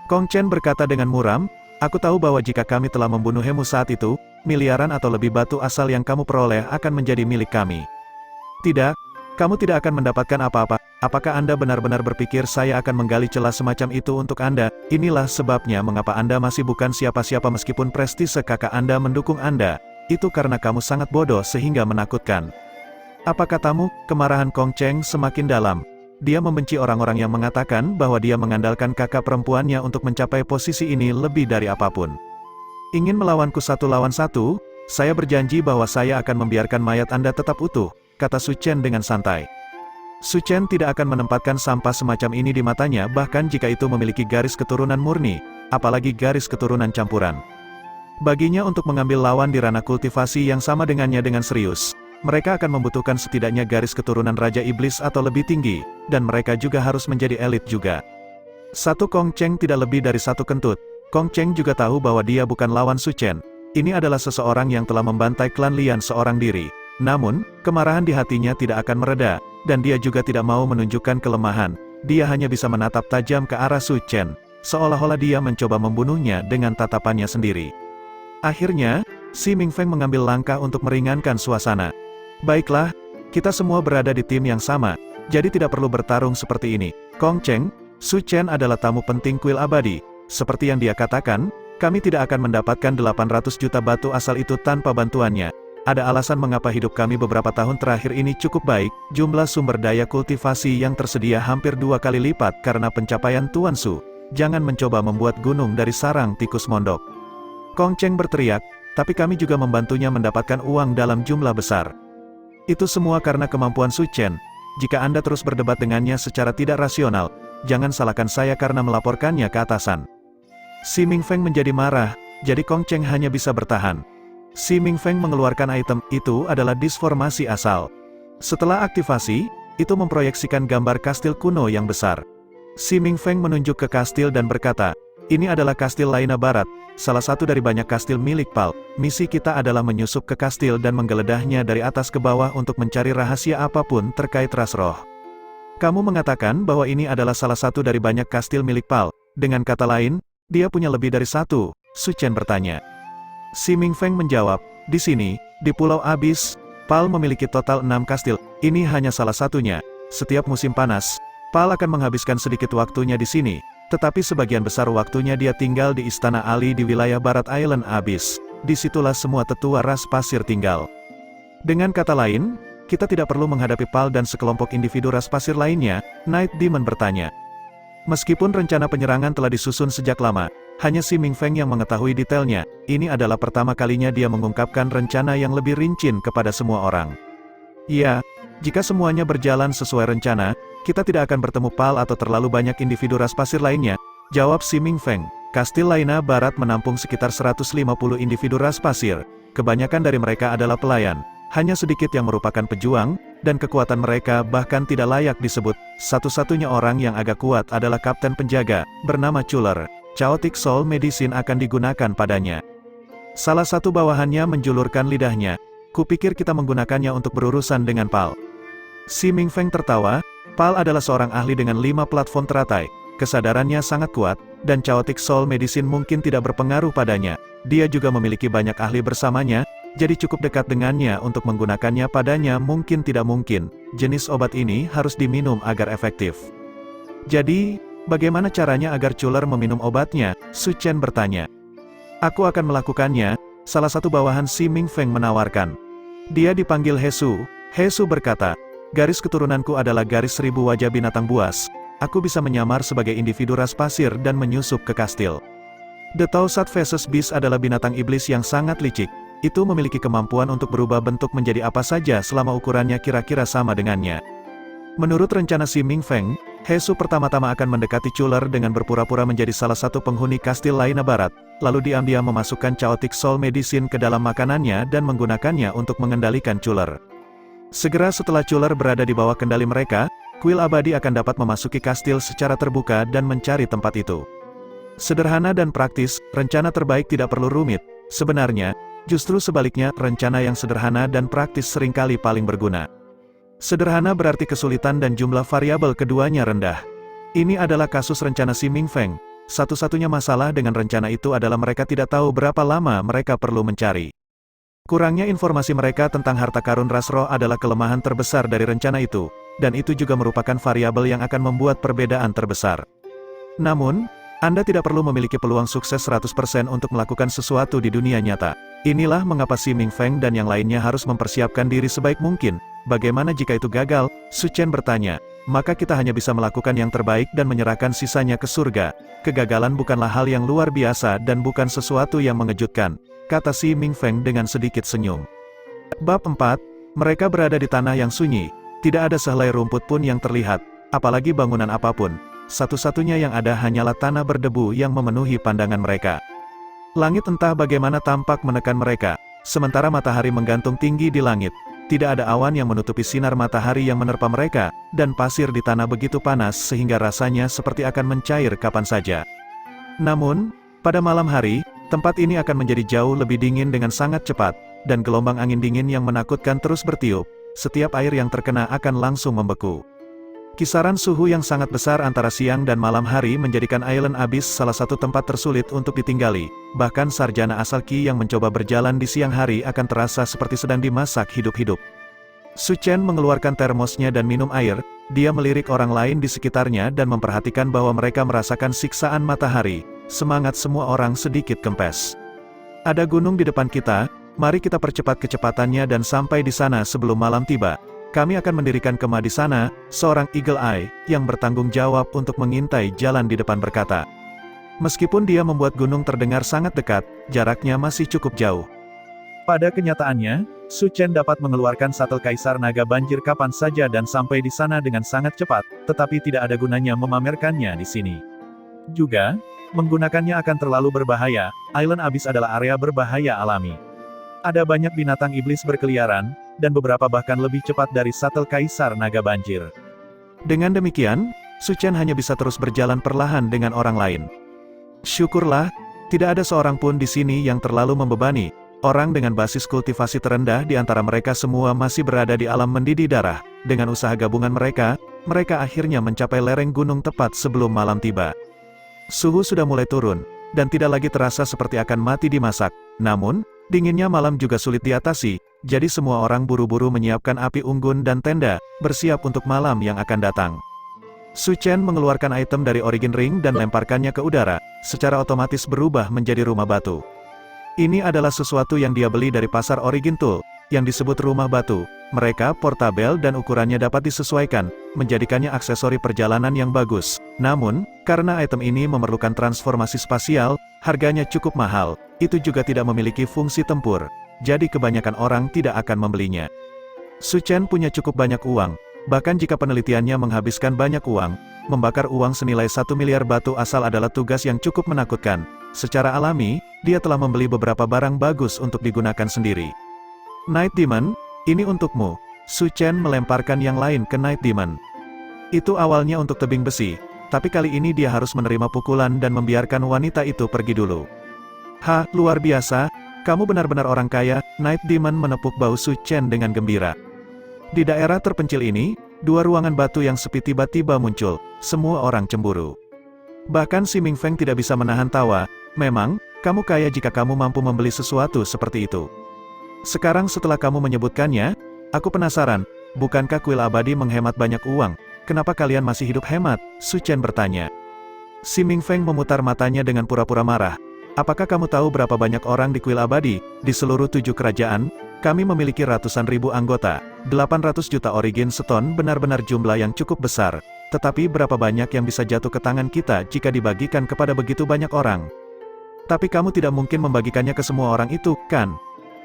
Kong Chen berkata dengan muram, aku tahu bahwa jika kami telah membunuhmu saat itu, miliaran atau lebih batu asal yang kamu peroleh akan menjadi milik kami. Tidak, kamu tidak akan mendapatkan apa-apa. Apakah Anda benar-benar berpikir saya akan menggali celah semacam itu untuk Anda? Inilah sebabnya mengapa Anda masih bukan siapa-siapa meskipun prestise kakak Anda mendukung Anda. Itu karena kamu sangat bodoh sehingga menakutkan. Apa katamu? Kemarahan Kong Cheng semakin dalam. Dia membenci orang-orang yang mengatakan bahwa dia mengandalkan kakak perempuannya untuk mencapai posisi ini lebih dari apapun. Ingin melawanku 1 lawan 1? Saya berjanji bahwa saya akan membiarkan mayat Anda tetap utuh, kata Su Chen dengan santai. Su Chen tidak akan menempatkan sampah semacam ini di matanya bahkan jika itu memiliki garis keturunan murni, apalagi garis keturunan campuran. Baginya untuk mengambil lawan di ranah kultivasi yang sama dengannya dengan serius, mereka akan membutuhkan setidaknya garis keturunan Raja Iblis atau lebih tinggi, dan mereka juga harus menjadi elit juga. Satu Kong Cheng tidak lebih dari satu kentut. Kong Cheng juga tahu bahwa dia bukan lawan Su Chen. Ini adalah seseorang yang telah membantai klan Lian seorang diri. Namun, kemarahan di hatinya tidak akan mereda, dan dia juga tidak mau menunjukkan kelemahan. Dia hanya bisa menatap tajam ke arah Su Chen, seolah-olah dia mencoba membunuhnya dengan tatapannya sendiri. Akhirnya, Si Mingfeng mengambil langkah untuk meringankan suasana. Baiklah, kita semua berada di tim yang sama, jadi tidak perlu bertarung seperti ini. Kong Cheng, Su Chen adalah tamu penting kuil abadi. Seperti yang dia katakan, kami tidak akan mendapatkan 800 juta batu asal itu tanpa bantuannya. Ada alasan mengapa hidup kami beberapa tahun terakhir ini cukup baik, jumlah sumber daya kultivasi yang tersedia hampir 2 kali lipat karena pencapaian Tuan Su. Jangan mencoba membuat gunung dari sarang tikus mondok. Kong Cheng berteriak, tapi kami juga membantunya mendapatkan uang dalam jumlah besar. Itu semua karena kemampuan Su Chen. Jika Anda terus berdebat dengannya secara tidak rasional, jangan salahkan saya karena melaporkannya ke atasan. Si Mingfeng menjadi marah, jadi Kong Cheng hanya bisa bertahan. Si Mingfeng mengeluarkan item, itu adalah disformasi asal. Setelah aktivasi, itu memproyeksikan gambar kastil kuno yang besar. Si Mingfeng menunjuk ke kastil dan berkata, ini adalah kastil Laina Barat, salah satu dari banyak kastil milik Pal. Misi kita adalah menyusup ke kastil dan menggeledahnya dari atas ke bawah untuk mencari rahasia apapun terkait ras roh. Kamu mengatakan bahwa ini adalah salah satu dari banyak kastil milik Pal. Dengan kata lain, dia punya lebih dari satu, Su Chen bertanya. Si Mingfeng menjawab, di sini, di Pulau Abis, Pal memiliki total 6 kastil. Ini hanya salah satunya. Setiap musim panas, Pal akan menghabiskan sedikit waktunya di sini. Tetapi sebagian besar waktunya dia tinggal di Istana Ali di wilayah Barat Island Abyss. Disitulah semua tetua ras pasir tinggal. Dengan kata lain, kita tidak perlu menghadapi Pal dan sekelompok individu ras pasir lainnya, Night Demon bertanya. Meskipun rencana penyerangan telah disusun sejak lama, hanya Si Mingfeng yang mengetahui detailnya. Ini adalah pertama kalinya dia mengungkapkan rencana yang lebih rinci kepada semua orang. Ya, jika semuanya berjalan sesuai rencana, kita tidak akan bertemu Pal atau terlalu banyak individu ras pasir lainnya, jawab Si Mingfeng. Kastil Laina Barat menampung sekitar 150 individu ras pasir. Kebanyakan dari mereka adalah pelayan. Hanya sedikit yang merupakan pejuang, dan kekuatan mereka bahkan tidak layak disebut. Satu-satunya orang yang agak kuat adalah kapten penjaga, bernama Chuler. Chaotic Soul Medicine akan digunakan padanya. Salah satu bawahannya menjulurkan lidahnya. Kupikir kita menggunakannya untuk berurusan dengan Pal. Si Mingfeng tertawa. Pal adalah seorang ahli dengan 5 platform teratai. Kesadarannya sangat kuat, dan Chaotic Soul Medicine mungkin tidak berpengaruh padanya. Dia juga memiliki banyak ahli bersamanya, jadi cukup dekat dengannya untuk menggunakannya padanya mungkin tidak mungkin. Jenis obat ini harus diminum agar efektif. Jadi, bagaimana caranya agar Chuler meminum obatnya? Su Chen bertanya. Aku akan melakukannya, salah satu bawahan Si Mingfeng menawarkan. Dia dipanggil Hesu. Hesu berkata, garis keturunanku adalah garis 1000 wajah binatang buas. Aku bisa menyamar sebagai individu ras pasir dan menyusup ke kastil. The Tausat Faces Beast adalah binatang iblis yang sangat licik. Itu memiliki kemampuan untuk berubah bentuk menjadi apa saja selama ukurannya kira-kira sama dengannya. Menurut rencana si Ming Feng, Hesu pertama-tama akan mendekati Chuler dengan berpura-pura menjadi salah satu penghuni kastil Laina Barat, lalu diam-diam memasukkan Chaotic Soul Medicine ke dalam makanannya dan menggunakannya untuk mengendalikan Chuler. Segera setelah Chuler berada di bawah kendali mereka, kuil abadi akan dapat memasuki kastil secara terbuka dan mencari tempat itu. Sederhana dan praktis, rencana terbaik tidak perlu rumit. Sebenarnya, justru sebaliknya, rencana yang sederhana dan praktis seringkali paling berguna. Sederhana berarti kesulitan dan jumlah variabel keduanya rendah. Ini adalah kasus rencana si Ming Feng. Satu-satunya masalah dengan rencana itu adalah mereka tidak tahu berapa lama mereka perlu mencari. Kurangnya informasi mereka tentang harta karun ras roh adalah kelemahan terbesar dari rencana itu, dan itu juga merupakan variabel yang akan membuat perbedaan terbesar. Namun, Anda tidak perlu memiliki peluang sukses 100% untuk melakukan sesuatu di dunia nyata. Inilah mengapa si Ming Feng dan yang lainnya harus mempersiapkan diri sebaik mungkin. Bagaimana jika itu gagal? Su Chen bertanya. Maka kita hanya bisa melakukan yang terbaik dan menyerahkan sisanya ke surga. Kegagalan bukanlah hal yang luar biasa dan bukan sesuatu yang mengejutkan, kata si Ming Feng dengan sedikit senyum. Bab 4. Mereka berada di tanah yang sunyi. Tidak ada sehelai rumput pun yang terlihat, apalagi bangunan apapun. Satu-satunya yang ada hanyalah tanah berdebu yang memenuhi pandangan mereka. Langit entah bagaimana tampak menekan mereka, sementara matahari menggantung tinggi di langit. Tidak ada awan yang menutupi sinar matahari yang menerpa mereka, dan pasir di tanah begitu panas sehingga rasanya seperti akan mencair kapan saja. Namun, pada malam hari, tempat ini akan menjadi jauh lebih dingin dengan sangat cepat, dan gelombang angin dingin yang menakutkan terus bertiup. Setiap air yang terkena akan langsung membeku. Kisaran suhu yang sangat besar antara siang dan malam hari menjadikan Island Abyss salah satu tempat tersulit untuk ditinggali. Bahkan sarjana asal Qi yang mencoba berjalan di siang hari akan terasa seperti sedang dimasak hidup-hidup. Su Chen mengeluarkan termosnya dan minum air. Dia melirik orang lain di sekitarnya dan memperhatikan bahwa mereka merasakan siksaan matahari. Semangat semua orang sedikit kempes. Ada gunung di depan kita, mari kita percepat kecepatannya dan sampai di sana sebelum malam tiba. Kami akan mendirikan kemah di sana, seorang Eagle Eye, yang bertanggung jawab untuk mengintai jalan di depan berkata. Meskipun dia membuat gunung terdengar sangat dekat, jaraknya masih cukup jauh. Pada kenyataannya, Su Chen dapat mengeluarkan shuttle Kaisar Naga Banjir kapan saja dan sampai di sana dengan sangat cepat, tetapi tidak ada gunanya memamerkannya di sini. Juga, menggunakannya akan terlalu berbahaya. Island Abyss adalah area berbahaya alami. Ada banyak binatang iblis berkeliaran, dan beberapa bahkan lebih cepat dari shuttle Kaisar Naga Banjir. Dengan demikian, Su Chen hanya bisa terus berjalan perlahan dengan orang lain. Syukurlah, tidak ada seorang pun di sini yang terlalu membebani. Orang dengan basis kultivasi terendah di antara mereka semua masih berada di alam mendidih darah. Dengan usaha gabungan mereka akhirnya mencapai lereng gunung tepat sebelum malam tiba. Suhu sudah mulai turun, dan tidak lagi terasa seperti akan mati dimasak. Namun, dinginnya malam juga sulit diatasi, jadi semua orang buru-buru menyiapkan api unggun dan tenda, bersiap untuk malam yang akan datang. Su Chen mengeluarkan item dari Origin Ring dan lemparkannya ke udara, secara otomatis berubah menjadi rumah batu. Ini adalah sesuatu yang dia beli dari pasar Origin Tool, yang disebut rumah batu. Mereka portabel dan ukurannya dapat disesuaikan, menjadikannya aksesori perjalanan yang bagus. Namun, karena item ini memerlukan transformasi spasial, harganya cukup mahal. Itu juga tidak memiliki fungsi tempur, jadi kebanyakan orang tidak akan membelinya. Su Chen punya cukup banyak uang, bahkan jika penelitiannya menghabiskan banyak uang, membakar uang senilai 1 miliar batu asal adalah tugas yang cukup menakutkan. Secara alami, dia telah membeli beberapa barang bagus untuk digunakan sendiri. Night Demon, ini untukmu. Su Chen melemparkan yang lain ke Night Demon. Itu awalnya untuk tebing besi, tapi kali ini dia harus menerima pukulan dan membiarkan wanita itu pergi dulu. Ha, luar biasa, kamu benar-benar orang kaya. Night Demon menepuk bahu Su Chen dengan gembira. Di daerah terpencil ini, dua ruangan batu yang sepi tiba-tiba muncul. Semua orang cemburu. Bahkan si Ming Feng tidak bisa menahan tawa. Memang, kamu kaya jika kamu mampu membeli sesuatu seperti itu. Sekarang setelah kamu menyebutkannya, aku penasaran, bukankah kuil abadi menghemat banyak uang? Kenapa kalian masih hidup hemat? Su Chen bertanya. Si Ming Feng memutar matanya dengan pura-pura marah. Apakah kamu tahu berapa banyak orang di kuil abadi? Di seluruh 7 kerajaan, kami memiliki ratusan ribu anggota. 800 juta origin stone benar-benar jumlah yang cukup besar. Tetapi berapa banyak yang bisa jatuh ke tangan kita jika dibagikan kepada begitu banyak orang? Tapi kamu tidak mungkin membagikannya ke semua orang itu, kan?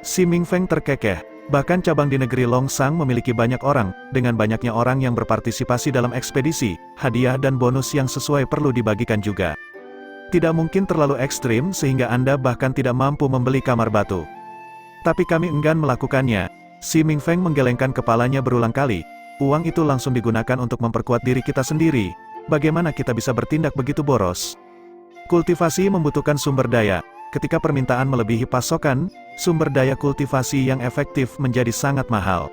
Si Mingfeng terkekeh. Bahkan cabang di negeri Longsang memiliki banyak orang, dengan banyaknya orang yang berpartisipasi dalam ekspedisi, hadiah dan bonus yang sesuai perlu dibagikan juga. Tidak mungkin terlalu ekstrim sehingga Anda bahkan tidak mampu membeli kamar batu. Tapi kami enggan melakukannya. Si Mingfeng menggelengkan kepalanya berulang kali. Uang itu langsung digunakan untuk memperkuat diri kita sendiri. Bagaimana kita bisa bertindak begitu boros? Kultivasi membutuhkan sumber daya. Ketika permintaan melebihi pasokan, sumber daya kultivasi yang efektif menjadi sangat mahal.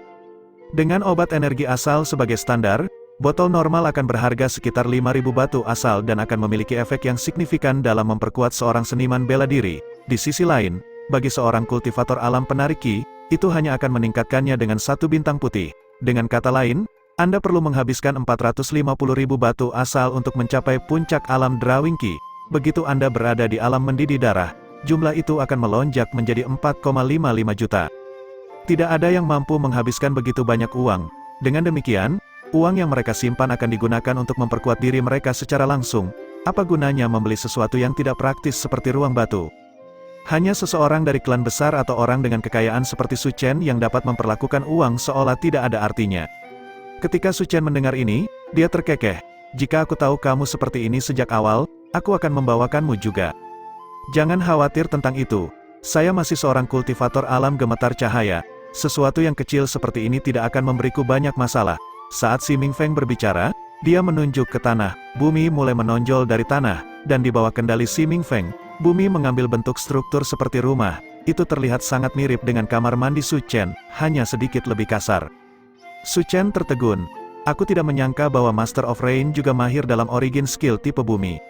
Dengan obat energi asal sebagai standar, botol normal akan berharga sekitar 5.000 batu asal dan akan memiliki efek yang signifikan dalam memperkuat seorang seniman bela diri. Di sisi lain, bagi seorang kultivator alam penarik ki, itu hanya akan meningkatkannya dengan 1 bintang putih. Dengan kata lain, Anda perlu menghabiskan 450.000 batu asal untuk mencapai puncak alam drawing ki. Begitu Anda berada di alam mendidih darah, jumlah itu akan melonjak menjadi 4,55 juta. Tidak ada yang mampu menghabiskan begitu banyak uang. Dengan demikian, uang yang mereka simpan akan digunakan untuk memperkuat diri mereka secara langsung. Apa gunanya membeli sesuatu yang tidak praktis seperti ruang batu? Hanya seseorang dari klan besar atau orang dengan kekayaan seperti Su Chen yang dapat memperlakukan uang seolah tidak ada artinya. Ketika Su Chen mendengar ini, dia terkekeh. Jika aku tahu kamu seperti ini sejak awal, aku akan membawakanmu juga. Jangan khawatir tentang itu. Saya masih seorang kultivator alam gemetar cahaya. Sesuatu yang kecil seperti ini tidak akan memberiku banyak masalah. Saat si Mingfeng berbicara, dia menunjuk ke tanah. Bumi mulai menonjol dari tanah, dan di bawah kendali si Mingfeng, bumi mengambil bentuk struktur seperti rumah. Itu terlihat sangat mirip dengan kamar mandi Su Chen, hanya sedikit lebih kasar. Su Chen tertegun. Aku tidak menyangka bahwa Master of Rain juga mahir dalam origin skill tipe bumi.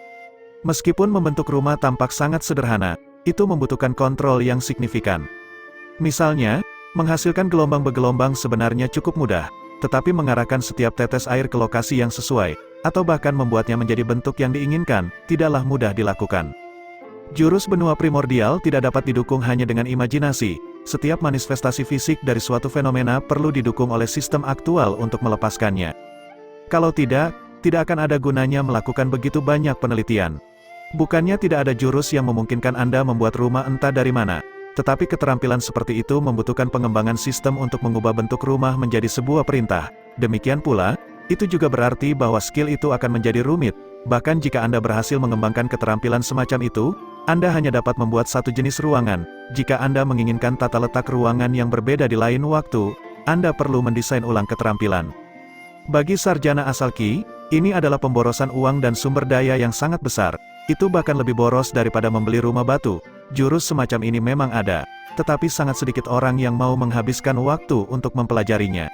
Meskipun membentuk rumah tampak sangat sederhana, itu membutuhkan kontrol yang signifikan. Misalnya, menghasilkan gelombang bergelombang sebenarnya cukup mudah, tetapi mengarahkan setiap tetes air ke lokasi yang sesuai, atau bahkan membuatnya menjadi bentuk yang diinginkan, tidaklah mudah dilakukan. Jurus benua primordial tidak dapat didukung hanya dengan imajinasi. Setiap manifestasi fisik dari suatu fenomena perlu didukung oleh sistem aktual untuk melepaskannya. Kalau tidak akan ada gunanya melakukan begitu banyak penelitian. Bukannya tidak ada jurus yang memungkinkan Anda membuat rumah entah dari mana, tetapi keterampilan seperti itu membutuhkan pengembangan sistem untuk mengubah bentuk rumah menjadi sebuah perintah. Demikian pula, itu juga berarti bahwa skill itu akan menjadi rumit. Bahkan jika Anda berhasil mengembangkan keterampilan semacam itu, Anda hanya dapat membuat satu jenis ruangan. Jika Anda menginginkan tata letak ruangan yang berbeda di lain waktu, Anda perlu mendesain ulang keterampilan. Bagi sarjana asal Ki, ini adalah pemborosan uang dan sumber daya yang sangat besar. Itu bahkan lebih boros daripada membeli rumah batu. Jurus semacam ini memang ada, tetapi sangat sedikit orang yang mau menghabiskan waktu untuk mempelajarinya.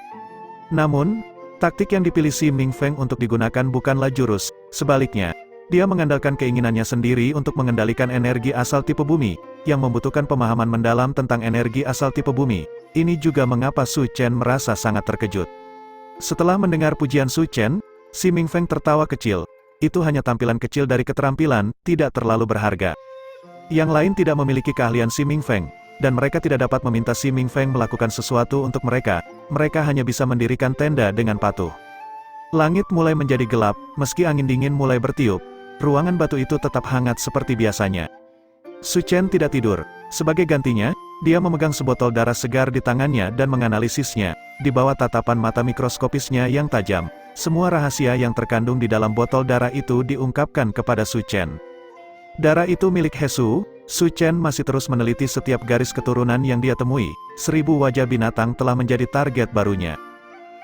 Namun, taktik yang dipilih si Mingfeng untuk digunakan bukanlah jurus, sebaliknya, dia mengandalkan keinginannya sendiri untuk mengendalikan energi asal tipe bumi, yang membutuhkan pemahaman mendalam tentang energi asal tipe bumi. Ini juga mengapa Su Chen merasa sangat terkejut. Setelah mendengar pujian Su Chen, si Mingfeng tertawa kecil. Itu hanya tampilan kecil dari keterampilan, tidak terlalu berharga. Yang lain tidak memiliki keahlian si Mingfeng, dan mereka tidak dapat meminta si Mingfeng melakukan sesuatu untuk mereka. Mereka hanya bisa mendirikan tenda dengan patuh. Langit mulai menjadi gelap, meski angin dingin mulai bertiup. Ruangan batu itu tetap hangat seperti biasanya. Su Chen tidak tidur. Sebagai gantinya, dia memegang sebotol darah segar di tangannya dan menganalisisnya. Di bawah tatapan mata mikroskopisnya yang tajam, semua rahasia yang terkandung di dalam botol darah itu diungkapkan kepada Su Chen. Darah itu milik Hesu. Su Chen masih terus meneliti setiap garis keturunan yang dia temui. 1000 wajah binatang telah menjadi target barunya.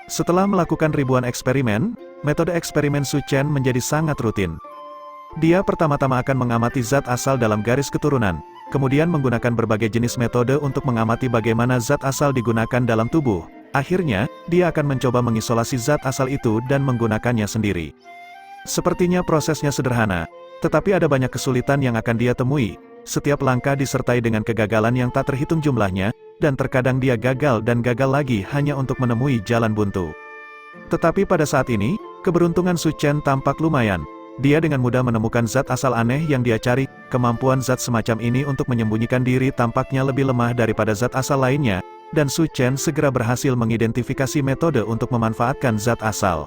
Setelah melakukan ribuan eksperimen, metode eksperimen Su Chen menjadi sangat rutin. Dia pertama-tama akan mengamati zat asal dalam garis keturunan, kemudian menggunakan berbagai jenis metode untuk mengamati bagaimana zat asal digunakan dalam tubuh. Akhirnya, dia akan mencoba mengisolasi zat asal itu dan menggunakannya sendiri. Sepertinya prosesnya sederhana, tetapi ada banyak kesulitan yang akan dia temui. Setiap langkah disertai dengan kegagalan yang tak terhitung jumlahnya, dan terkadang dia gagal dan gagal lagi hanya untuk menemui jalan buntu. Tetapi pada saat ini, keberuntungan Su Chen tampak lumayan. Dia dengan mudah menemukan zat asal aneh yang dia cari. Kemampuan zat semacam ini untuk menyembunyikan diri tampaknya lebih lemah daripada zat asal lainnya, dan Su Chen segera berhasil mengidentifikasi metode untuk memanfaatkan zat asal.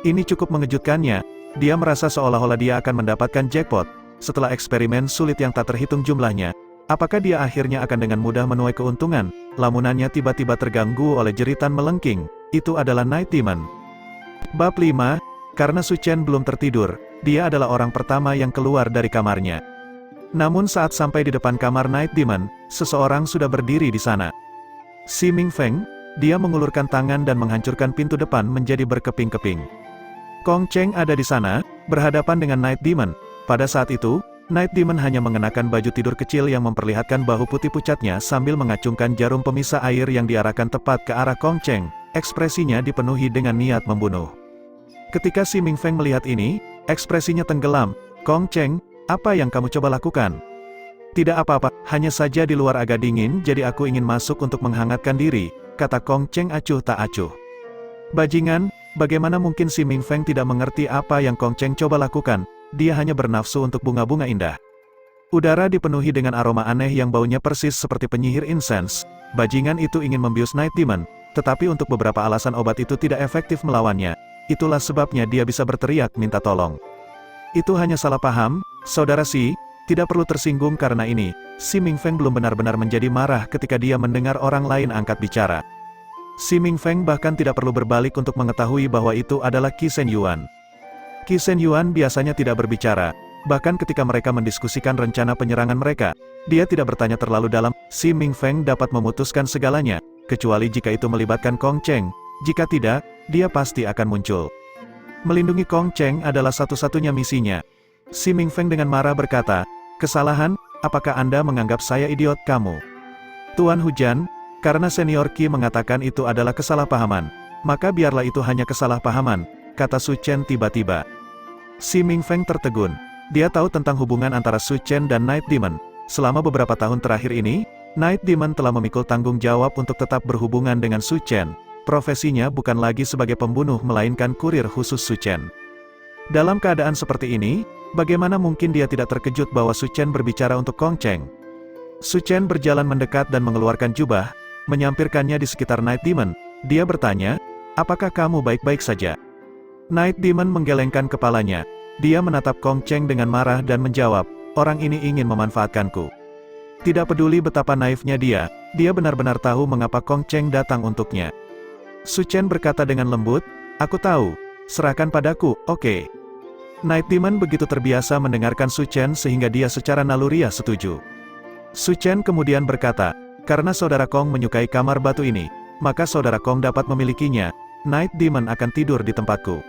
Ini cukup mengejutkannya. Dia merasa seolah-olah dia akan mendapatkan jackpot. setelah eksperimen sulit yang tak terhitung jumlahnya, apakah dia akhirnya akan dengan mudah menuai keuntungan? Lamunannya tiba-tiba terganggu oleh jeritan melengking. Itu adalah Night Demon. Bab 5, karena Su Chen belum tertidur, dia adalah orang pertama yang keluar dari kamarnya. Namun saat sampai di depan kamar Night Demon, seseorang sudah berdiri di sana. Si Ming Feng, dia mengulurkan tangan dan menghancurkan pintu depan menjadi berkeping-keping. Kong Cheng ada di sana, berhadapan dengan Night Demon. Pada saat itu, Night Demon hanya mengenakan baju tidur kecil yang memperlihatkan bahu putih pucatnya sambil mengacungkan jarum pemisah air yang diarahkan tepat ke arah Kong Cheng. Ekspresinya dipenuhi dengan niat membunuh. Ketika si Ming Feng melihat ini, ekspresinya tenggelam. Kong Cheng, apa yang kamu coba lakukan? Tidak apa-apa, hanya saja di luar agak dingin jadi aku ingin masuk untuk menghangatkan diri, kata Kong Cheng acuh tak acuh. Bajingan, bagaimana mungkin si Ming Feng tidak mengerti apa yang Kong Cheng coba lakukan? Dia hanya bernafsu untuk bunga-bunga indah. Udara dipenuhi dengan aroma aneh yang baunya persis seperti penyihir incense. Bajingan itu ingin membius Night Demon, tetapi untuk beberapa alasan obat itu tidak efektif melawannya. Itulah sebabnya dia bisa berteriak minta tolong. Itu hanya salah paham, saudara Si, tidak perlu tersinggung karena ini. Si Ming Feng belum benar-benar menjadi marah ketika dia mendengar orang lain angkat bicara. Si Ming Feng bahkan tidak perlu berbalik untuk mengetahui bahwa itu adalah Qi Shen Yuan. Qi Shen Yuan biasanya tidak berbicara, bahkan ketika mereka mendiskusikan rencana penyerangan mereka, dia tidak bertanya terlalu dalam. Si Ming Feng dapat memutuskan segalanya, kecuali jika itu melibatkan Kong Cheng. Jika tidak, dia pasti akan muncul. Melindungi Kong Cheng adalah satu-satunya misinya. Si Ming Feng dengan marah berkata, kesalahan, apakah Anda menganggap saya idiot kamu? Tuan Hujan, karena senior Qi mengatakan itu adalah kesalahpahaman, maka biarlah itu hanya kesalahpahaman, kata Su Chen tiba-tiba. Si Ming Feng tertegun. Dia tahu tentang hubungan antara Su Chen dan Night Demon. Selama beberapa tahun terakhir ini, Night Demon telah memikul tanggung jawab untuk tetap berhubungan dengan Su Chen. Profesinya bukan lagi sebagai pembunuh melainkan kurir khusus Su Chen. Dalam keadaan seperti ini, bagaimana mungkin dia tidak terkejut bahwa Su Chen berbicara untuk Kong Cheng? Su Chen berjalan mendekat dan mengeluarkan jubah, menyampirkannya di sekitar Night Demon. Dia bertanya, apakah kamu baik-baik saja? Night Demon menggelengkan kepalanya. Dia menatap Kong Cheng dengan marah dan menjawab, orang ini ingin memanfaatkanku. Tidak peduli betapa naifnya dia benar-benar tahu mengapa Kong Cheng datang untuknya. Su Chen berkata dengan lembut, aku tahu, serahkan padaku, oke. Night Demon begitu terbiasa mendengarkan Su Chen sehingga dia secara naluriah setuju. Su Chen kemudian berkata, karena saudara Kong menyukai kamar batu ini, maka saudara Kong dapat memilikinya. Night Demon akan tidur di tempatku.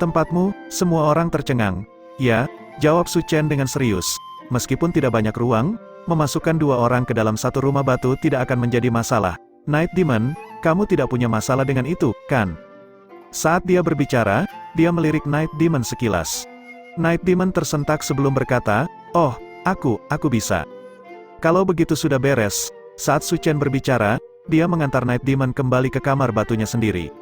Tempatmu? Semua orang tercengang. Ya, jawab Su Chen dengan serius. Meskipun tidak banyak ruang, memasukkan dua orang ke dalam satu rumah batu tidak akan menjadi masalah. Night Demon, kamu tidak punya masalah dengan itu, kan? Saat dia berbicara, dia melirik Night Demon sekilas. Night Demon tersentak sebelum berkata, oh, aku bisa. Kalau begitu sudah beres. Saat Su Chen berbicara, dia mengantar Night Demon kembali ke kamar batunya sendiri.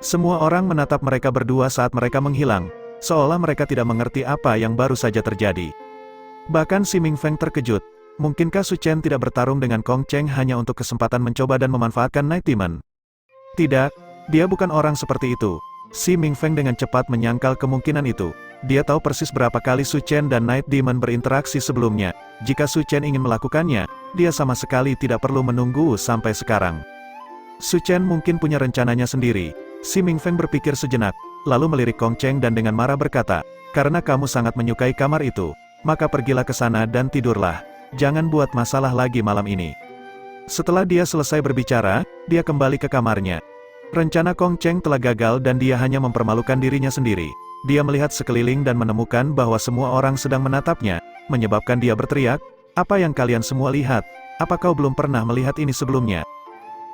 Semua orang menatap mereka berdua saat mereka menghilang, seolah mereka tidak mengerti apa yang baru saja terjadi. Bahkan si Ming Feng terkejut. Mungkinkah Su Chen tidak bertarung dengan Kong Cheng hanya untuk kesempatan mencoba dan memanfaatkan Night Demon? Tidak, dia bukan orang seperti itu. Si Ming Feng dengan cepat menyangkal kemungkinan itu. Dia tahu persis berapa kali Su Chen dan Night Demon berinteraksi sebelumnya. Jika Su Chen ingin melakukannya, dia sama sekali tidak perlu menunggu sampai sekarang. Su Chen mungkin punya rencananya sendiri. Si Ming Feng berpikir sejenak, lalu melirik Kong Cheng dan dengan marah berkata, karena kamu sangat menyukai kamar itu, maka pergilah ke sana dan tidurlah. Jangan buat masalah lagi malam ini. Setelah dia selesai berbicara, dia kembali ke kamarnya. Rencana Kong Cheng telah gagal dan dia hanya mempermalukan dirinya sendiri. Dia melihat sekeliling dan menemukan bahwa semua orang sedang menatapnya, menyebabkan dia berteriak, apa yang kalian semua lihat? Apa kau belum pernah melihat ini sebelumnya?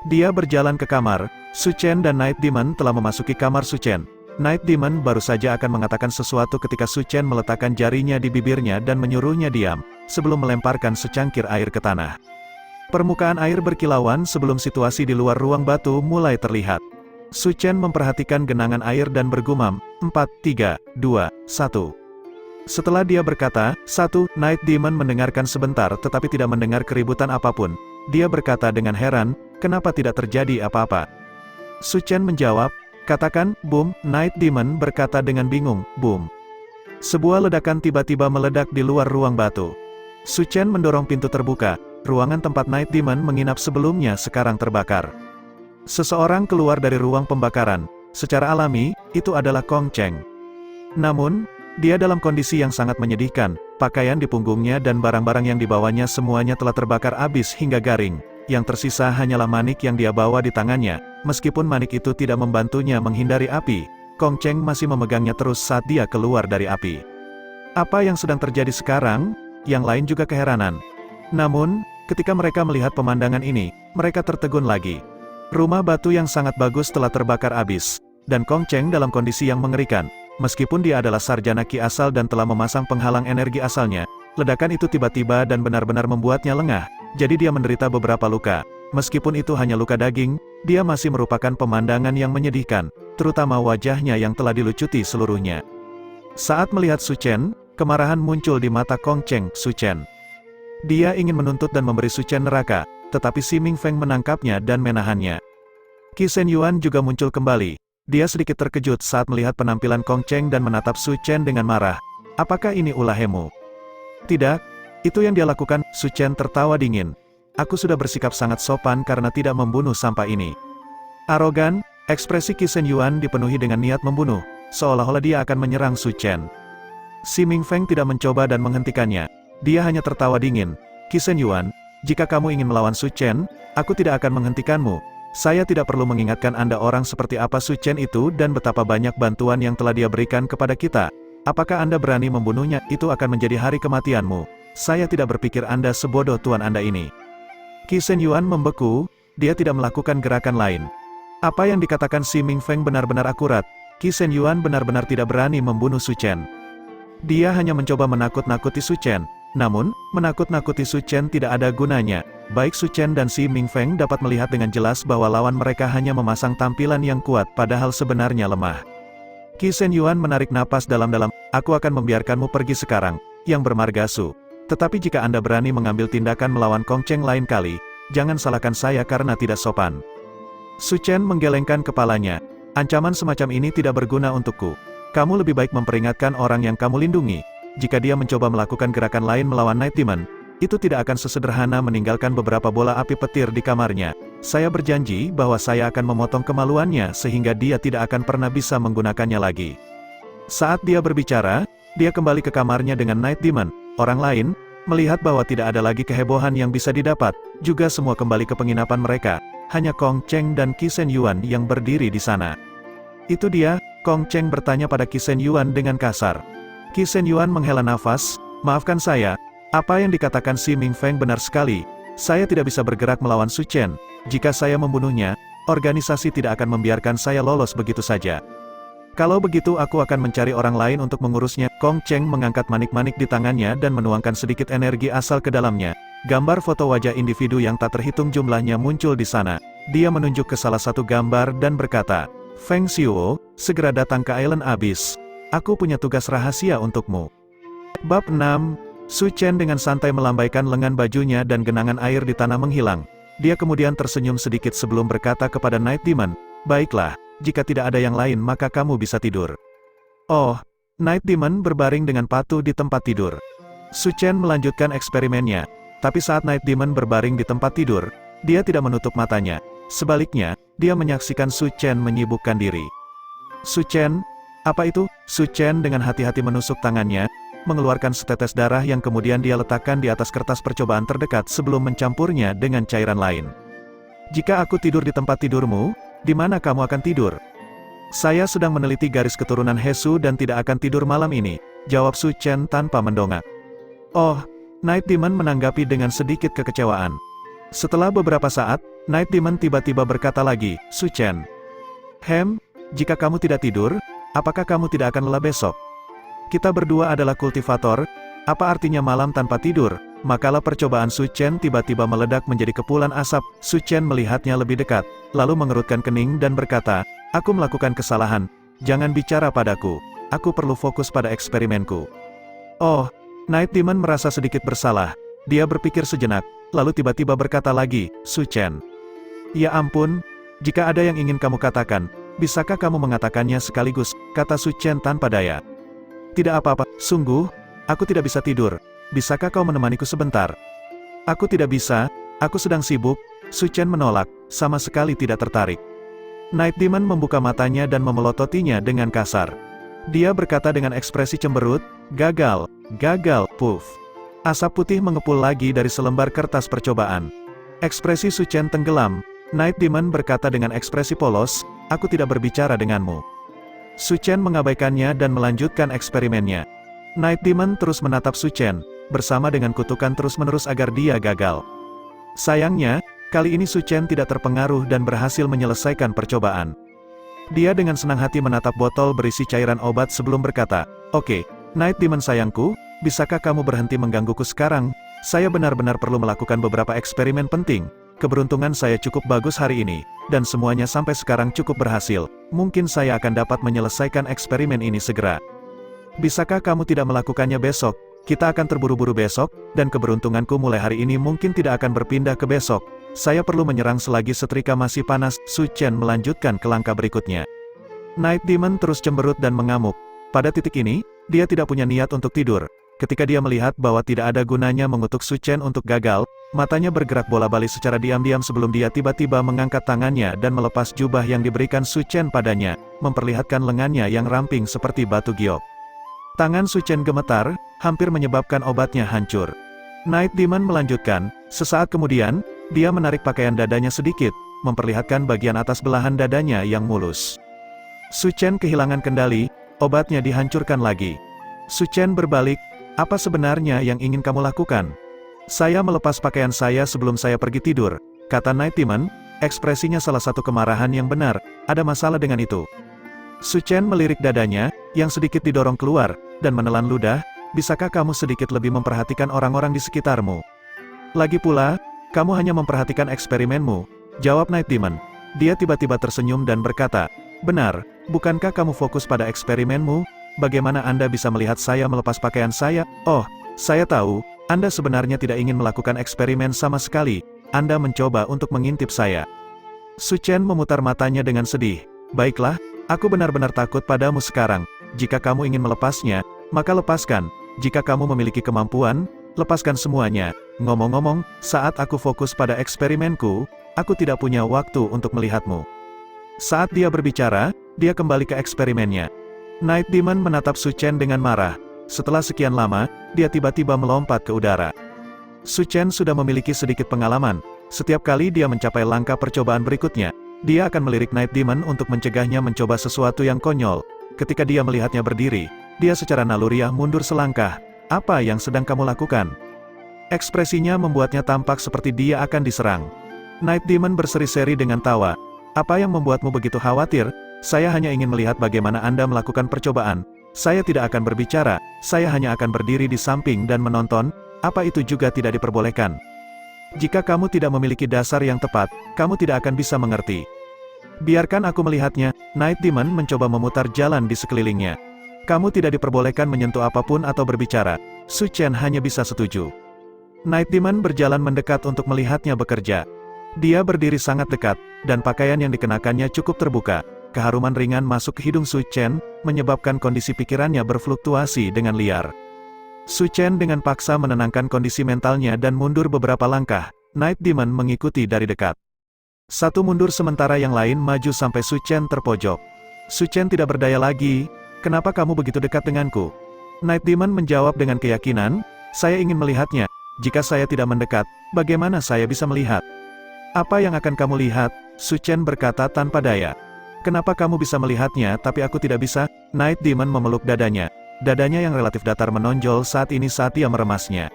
Dia berjalan ke kamar. Su Chen dan Night Demon telah memasuki kamar Su Chen. Night Demon baru saja akan mengatakan sesuatu ketika Su Chen meletakkan jarinya di bibirnya dan menyuruhnya diam, sebelum melemparkan secangkir air ke tanah. Permukaan air berkilauan sebelum situasi di luar ruang batu mulai terlihat. Su Chen memperhatikan genangan air dan bergumam, 4, 3, 2, 1. Setelah dia berkata, 1, Night Demon mendengarkan sebentar tetapi tidak mendengar keributan apapun. Dia berkata dengan heran, kenapa tidak terjadi apa-apa? Su Chen menjawab, katakan, boom. Night Demon berkata dengan bingung, boom. Sebuah ledakan tiba-tiba meledak di luar ruang batu. Su Chen mendorong pintu terbuka, ruangan tempat Night Demon menginap sebelumnya sekarang terbakar. Seseorang keluar dari ruang pembakaran, secara alami, itu adalah Kong Cheng. Namun, dia dalam kondisi yang sangat menyedihkan, pakaian di punggungnya dan barang-barang yang dibawanya semuanya telah terbakar habis hingga garing. Yang tersisa hanyalah manik yang dia bawa di tangannya. Meskipun manik itu tidak membantunya menghindari api, Kong Cheng masih memegangnya terus saat dia keluar dari api. Apa yang sedang terjadi sekarang? Yang lain juga keheranan. Namun, ketika mereka melihat pemandangan ini, mereka tertegun lagi. Rumah batu yang sangat bagus telah terbakar habis, dan Kong Cheng dalam kondisi yang mengerikan. Meskipun dia adalah sarjana Qi asal dan telah memasang penghalang energi asalnya, ledakan itu tiba-tiba dan benar-benar membuatnya lengah, jadi dia menderita beberapa luka. Meskipun itu hanya luka daging, dia masih merupakan pemandangan yang menyedihkan, terutama wajahnya yang telah dilucuti seluruhnya. Saat melihat Su Chen, kemarahan muncul di mata Kong Cheng. Su Chen. Dia ingin menuntut dan memberi Su Chen neraka, tetapi Si Ming Feng menangkapnya dan menahannya. Qi Shen Yuan juga muncul kembali. Dia sedikit terkejut saat melihat penampilan Kong Cheng dan menatap Su Chen dengan marah. Apakah ini ulahmu? Tidak, itu yang dia lakukan. Su Chen tertawa dingin. Aku sudah bersikap sangat sopan karena tidak membunuh sampah ini. Arogan, ekspresi Qi Shen Yuan dipenuhi dengan niat membunuh, seolah-olah dia akan menyerang Su Chen. Si Ming Feng tidak mencoba dan menghentikannya. Dia hanya tertawa dingin. Qi Shen Yuan, jika kamu ingin melawan Su Chen, aku tidak akan menghentikanmu. Saya tidak perlu mengingatkan Anda orang seperti apa Su Chen itu dan betapa banyak bantuan yang telah dia berikan kepada kita. Apakah Anda berani membunuhnya? Itu akan menjadi hari kematianmu. Saya tidak berpikir Anda sebodoh tuan Anda ini. Qi Shen Yuan membeku, dia tidak melakukan gerakan lain. Apa yang dikatakan Si Ming Feng benar-benar akurat. Qi Shen Yuan benar-benar tidak berani membunuh Su Chen. Dia hanya mencoba menakut-nakuti Su Chen. Namun, menakut-nakuti Su Chen tidak ada gunanya. Baik Su Chen dan Si Ming Feng dapat melihat dengan jelas bahwa lawan mereka hanya memasang tampilan yang kuat padahal sebenarnya lemah. Qi Shen Yuan menarik napas dalam-dalam. Aku akan membiarkanmu pergi sekarang, yang bermarga Su. Tetapi jika Anda berani mengambil tindakan melawan Kong Cheng lain kali, jangan salahkan saya karena tidak sopan. Su Chen menggelengkan kepalanya. Ancaman semacam ini tidak berguna untukku. Kamu lebih baik memperingatkan orang yang kamu lindungi. Jika dia mencoba melakukan gerakan lain melawan Night Demon, itu tidak akan sesederhana meninggalkan beberapa bola api petir di kamarnya. Saya berjanji bahwa saya akan memotong kemaluannya sehingga dia tidak akan pernah bisa menggunakannya lagi. Saat dia berbicara, dia kembali ke kamarnya dengan Night Demon. Orang lain, melihat bahwa tidak ada lagi kehebohan yang bisa didapat, juga semua kembali ke penginapan mereka. Hanya Kong Cheng dan Qi Shen Yuan yang berdiri di sana. Itu dia, Kong Cheng bertanya pada Qi Shen Yuan dengan kasar. Qi Shen Yuan menghela nafas, maafkan saya, apa yang dikatakan Si Ming Feng benar sekali. Saya tidak bisa bergerak melawan Su Chen. Jika saya membunuhnya, organisasi tidak akan membiarkan saya lolos begitu saja. Kalau begitu aku akan mencari orang lain untuk mengurusnya. Kong Cheng mengangkat manik-manik di tangannya dan menuangkan sedikit energi asal ke dalamnya. Gambar foto wajah individu yang tak terhitung jumlahnya muncul di sana. Dia menunjuk ke salah satu gambar dan berkata, Feng Xiuo, segera datang ke Island Abyss. Aku punya tugas rahasia untukmu. Bab 6. Su Chen dengan santai melambaikan lengan bajunya dan genangan air di tanah menghilang. Dia kemudian tersenyum sedikit sebelum berkata kepada Night Demon, baiklah. Jika tidak ada yang lain maka kamu bisa tidur. Oh, Night Demon berbaring dengan patuh di tempat tidur. Su Chen melanjutkan eksperimennya, tapi saat Night Demon berbaring di tempat tidur, dia tidak menutup matanya. Sebaliknya, dia menyaksikan Su Chen menyibukkan diri. Su Chen, apa itu? Su Chen dengan hati-hati menusuk tangannya, mengeluarkan setetes darah yang kemudian dia letakkan di atas kertas percobaan terdekat sebelum mencampurnya dengan cairan lain. Jika aku tidur di tempat tidurmu, di mana kamu akan tidur? Saya sedang meneliti garis keturunan Hesu dan tidak akan tidur malam ini, jawab Su Chen tanpa mendongak. Oh, Night Demon menanggapi dengan sedikit kekecewaan. Setelah beberapa saat, Night Demon tiba-tiba berkata lagi, Su Chen. Jika kamu tidak tidur, apakah kamu tidak akan lelah besok? Kita berdua adalah kultivator, apa artinya malam tanpa tidur? Makalah percobaan Su Chen tiba-tiba meledak menjadi kepulan asap. Su Chen melihatnya lebih dekat, lalu mengerutkan kening dan berkata, aku melakukan kesalahan, jangan bicara padaku, aku perlu fokus pada eksperimenku. Oh, Night Demon merasa sedikit bersalah, dia berpikir sejenak, lalu tiba-tiba berkata lagi, Su Chen. Ya ampun, jika ada yang ingin kamu katakan, bisakah kamu mengatakannya sekaligus, kata Su Chen tanpa daya. Tidak apa-apa, sungguh, aku tidak bisa tidur. Bisakah kau menemaniku sebentar? Aku tidak bisa, aku sedang sibuk. Su Chen menolak, sama sekali tidak tertarik. Night Demon membuka matanya dan memelototinya dengan kasar. Dia berkata dengan ekspresi cemberut, gagal, gagal, puff. Asap putih mengepul lagi dari selembar kertas percobaan. Ekspresi Su Chen tenggelam. Night Demon berkata dengan ekspresi polos, aku tidak berbicara denganmu. Su Chen mengabaikannya dan melanjutkan eksperimennya. Night Demon terus menatap Su Chen, bersama dengan kutukan terus-menerus agar dia gagal. Sayangnya, kali ini Su Chen tidak terpengaruh dan berhasil menyelesaikan percobaan. Dia dengan senang hati menatap botol berisi cairan obat sebelum berkata, oke, Night Demon sayangku, bisakah kamu berhenti menggangguku sekarang? Saya benar-benar perlu melakukan beberapa eksperimen penting. Keberuntungan saya cukup bagus hari ini, dan semuanya sampai sekarang cukup berhasil. Mungkin saya akan dapat menyelesaikan eksperimen ini segera. Bisakah kamu tidak melakukannya besok? Kita akan terburu-buru besok, dan keberuntunganku mulai hari ini mungkin tidak akan berpindah ke besok. Saya perlu menyerang selagi setrika masih panas. Su Chen melanjutkan ke langkah berikutnya. Night Demon terus cemberut dan mengamuk. Pada titik ini, dia tidak punya niat untuk tidur. Ketika dia melihat bahwa tidak ada gunanya mengutuk Su Chen untuk gagal, matanya bergerak bola-balik secara diam-diam sebelum dia tiba-tiba mengangkat tangannya dan melepas jubah yang diberikan Su Chen padanya, memperlihatkan lengannya yang ramping seperti batu giok. Tangan Su Chen gemetar, hampir menyebabkan obatnya hancur. Night Demon melanjutkan, sesaat kemudian, dia menarik pakaian dadanya sedikit, memperlihatkan bagian atas belahan dadanya yang mulus. Su Chen kehilangan kendali, obatnya dihancurkan lagi. Su Chen berbalik, apa sebenarnya yang ingin kamu lakukan? Saya melepas pakaian saya sebelum saya pergi tidur, kata Night Demon, ekspresinya salah satu kemarahan yang benar, ada masalah dengan itu. Su Chen melirik dadanya, yang sedikit didorong keluar, dan menelan ludah, bisakah kamu sedikit lebih memperhatikan orang-orang di sekitarmu? Lagi pula, kamu hanya memperhatikan eksperimenmu, jawab Night Demon. Dia tiba-tiba tersenyum dan berkata, benar, bukankah kamu fokus pada eksperimenmu? Bagaimana Anda bisa melihat saya melepas pakaian saya? Oh, saya tahu, Anda sebenarnya tidak ingin melakukan eksperimen sama sekali, Anda mencoba untuk mengintip saya. Su Chen memutar matanya dengan sedih. Baiklah, aku benar-benar takut padamu sekarang. Jika kamu ingin melepasnya, maka lepaskan. Jika kamu memiliki kemampuan, lepaskan semuanya. Ngomong-ngomong, saat aku fokus pada eksperimenku, aku tidak punya waktu untuk melihatmu. Saat dia berbicara, dia kembali ke eksperimennya. Night Demon menatap Su Chen dengan marah. Setelah sekian lama, dia tiba-tiba melompat ke udara. Su Chen sudah memiliki sedikit pengalaman. Setiap kali dia mencapai langkah percobaan berikutnya, dia akan melirik Night Demon untuk mencegahnya mencoba sesuatu yang konyol. Ketika dia melihatnya berdiri, dia secara naluriah mundur selangkah. Apa yang sedang kamu lakukan? Ekspresinya membuatnya tampak seperti dia akan diserang. Night Demon berseri-seri dengan tawa. Apa yang membuatmu begitu khawatir? Saya hanya ingin melihat bagaimana Anda melakukan percobaan. Saya tidak akan berbicara, saya hanya akan berdiri di samping dan menonton. Apa itu juga tidak diperbolehkan? Jika kamu tidak memiliki dasar yang tepat, kamu tidak akan bisa mengerti. Biarkan aku melihatnya. Night Demon mencoba memutar jalan di sekelilingnya. Kamu tidak diperbolehkan menyentuh apapun atau berbicara. Su Chen hanya bisa setuju. Night Demon berjalan mendekat untuk melihatnya bekerja. Dia berdiri sangat dekat, dan pakaian yang dikenakannya cukup terbuka. Keharuman ringan masuk ke hidung Su Chen, menyebabkan kondisi pikirannya berfluktuasi dengan liar. Su Chen dengan paksa menenangkan kondisi mentalnya dan mundur beberapa langkah. Night Demon mengikuti dari dekat. Satu mundur sementara yang lain maju sampai Su Chen terpojok. Su Chen tidak berdaya lagi. Kenapa kamu begitu dekat denganku? Night Demon menjawab dengan keyakinan, saya ingin melihatnya. Jika saya tidak mendekat, bagaimana saya bisa melihat? Apa yang akan kamu lihat? Su Chen berkata tanpa daya. Kenapa kamu bisa melihatnya tapi aku tidak bisa? Night Demon memeluk dadanya. Dadanya yang relatif datar menonjol saat dia meremasnya.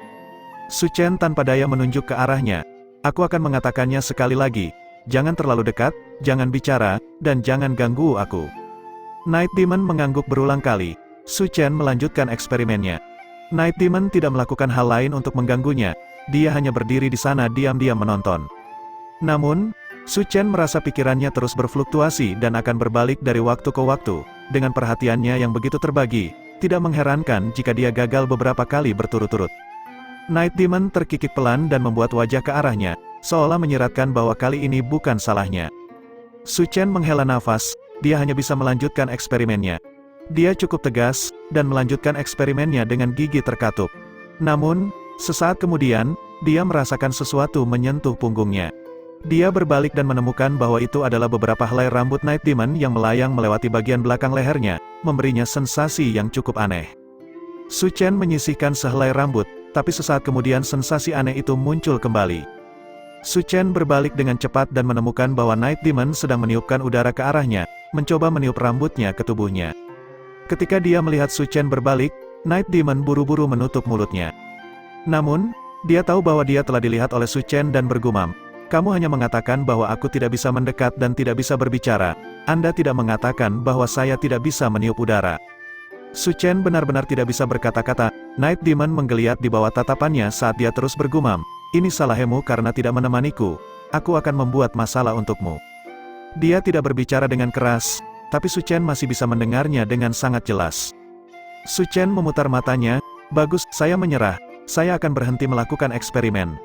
Su Chen tanpa daya menunjuk ke arahnya. Aku akan mengatakannya sekali lagi. Jangan terlalu dekat, jangan bicara, dan jangan ganggu aku. Night Demon mengangguk berulang kali. Su Chen melanjutkan eksperimennya. Night Demon tidak melakukan hal lain untuk mengganggunya. Dia hanya berdiri di sana diam-diam menonton. Namun, Su Chen merasa pikirannya terus berfluktuasi dan akan berbalik dari waktu ke waktu. Dengan perhatiannya yang begitu terbagi, tidak mengherankan jika dia gagal beberapa kali berturut-turut. Night Demon terkikik pelan dan membuat wajah ke arahnya, seolah menyiratkan bahwa kali ini bukan salahnya. Su Chen menghela nafas, dia hanya bisa melanjutkan eksperimennya. Dia cukup tegas, dan melanjutkan eksperimennya dengan gigi terkatup. Namun, sesaat kemudian, dia merasakan sesuatu menyentuh punggungnya. Dia berbalik dan menemukan bahwa itu adalah beberapa helai rambut Night Demon yang melayang melewati bagian belakang lehernya, memberinya sensasi yang cukup aneh. Su Chen menyisihkan sehelai rambut, tapi sesaat kemudian sensasi aneh itu muncul kembali. Su Chen berbalik dengan cepat dan menemukan bahwa Night Demon sedang meniupkan udara ke arahnya, mencoba meniup rambutnya ke tubuhnya. Ketika dia melihat Su Chen berbalik, Night Demon buru-buru menutup mulutnya. Namun, dia tahu bahwa dia telah dilihat oleh Su Chen dan bergumam, "Kamu hanya mengatakan bahwa aku tidak bisa mendekat dan tidak bisa berbicara. Anda tidak mengatakan bahwa saya tidak bisa meniup udara." Su Chen benar-benar tidak bisa berkata-kata. Night Demon menggeliat di bawah tatapannya saat dia terus bergumam, "Ini salahmu karena tidak menemaniku. Aku akan membuat masalah untukmu." Dia tidak berbicara dengan keras, tapi Su Chen masih bisa mendengarnya dengan sangat jelas. Su Chen memutar matanya, "Bagus, saya menyerah. Saya akan berhenti melakukan eksperimen."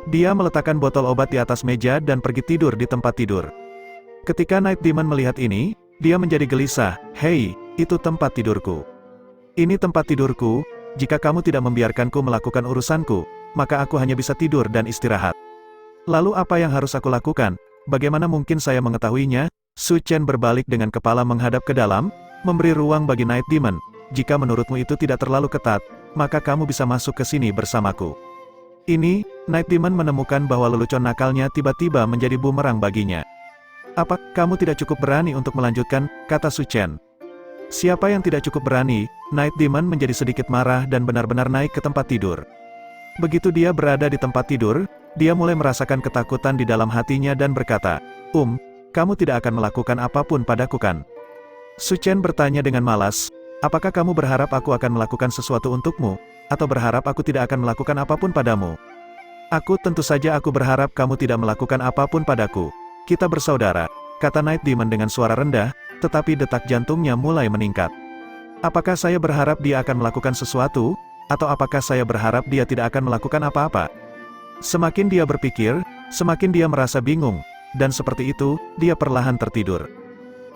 Dia meletakkan botol obat di atas meja dan pergi tidur di tempat tidur. Ketika Night Demon melihat ini, dia menjadi gelisah. "Hei, itu tempat tidurku. Ini tempat tidurku, jika kamu tidak membiarkanku melakukan urusanku, maka aku hanya bisa tidur dan istirahat. Lalu apa yang harus aku lakukan? Bagaimana mungkin saya mengetahuinya?" Su Chen berbalik dengan kepala menghadap ke dalam, memberi ruang bagi Night Demon. "Jika menurutmu itu tidak terlalu ketat, maka kamu bisa masuk ke sini bersamaku." Ini, Night Demon menemukan bahwa lelucon nakalnya tiba-tiba menjadi bumerang baginya. "Apa, kamu tidak cukup berani untuk melanjutkan?" kata Su Chen. Siapa yang tidak cukup berani? Night Demon menjadi sedikit marah dan benar-benar naik ke tempat tidur. Begitu dia berada di tempat tidur, dia mulai merasakan ketakutan di dalam hatinya dan berkata, Kamu tidak akan melakukan apapun padaku kan?" Su Chen bertanya dengan malas, "Apakah kamu berharap aku akan melakukan sesuatu untukmu, atau berharap aku tidak akan melakukan apapun padamu?" Tentu saja aku berharap kamu tidak melakukan apapun padaku. Kita bersaudara," kata Night Demon dengan suara rendah, tetapi detak jantungnya mulai meningkat. "Apakah saya berharap dia akan melakukan sesuatu, atau apakah saya berharap dia tidak akan melakukan apa-apa?" Semakin dia berpikir, semakin dia merasa bingung, dan seperti itu, dia perlahan tertidur.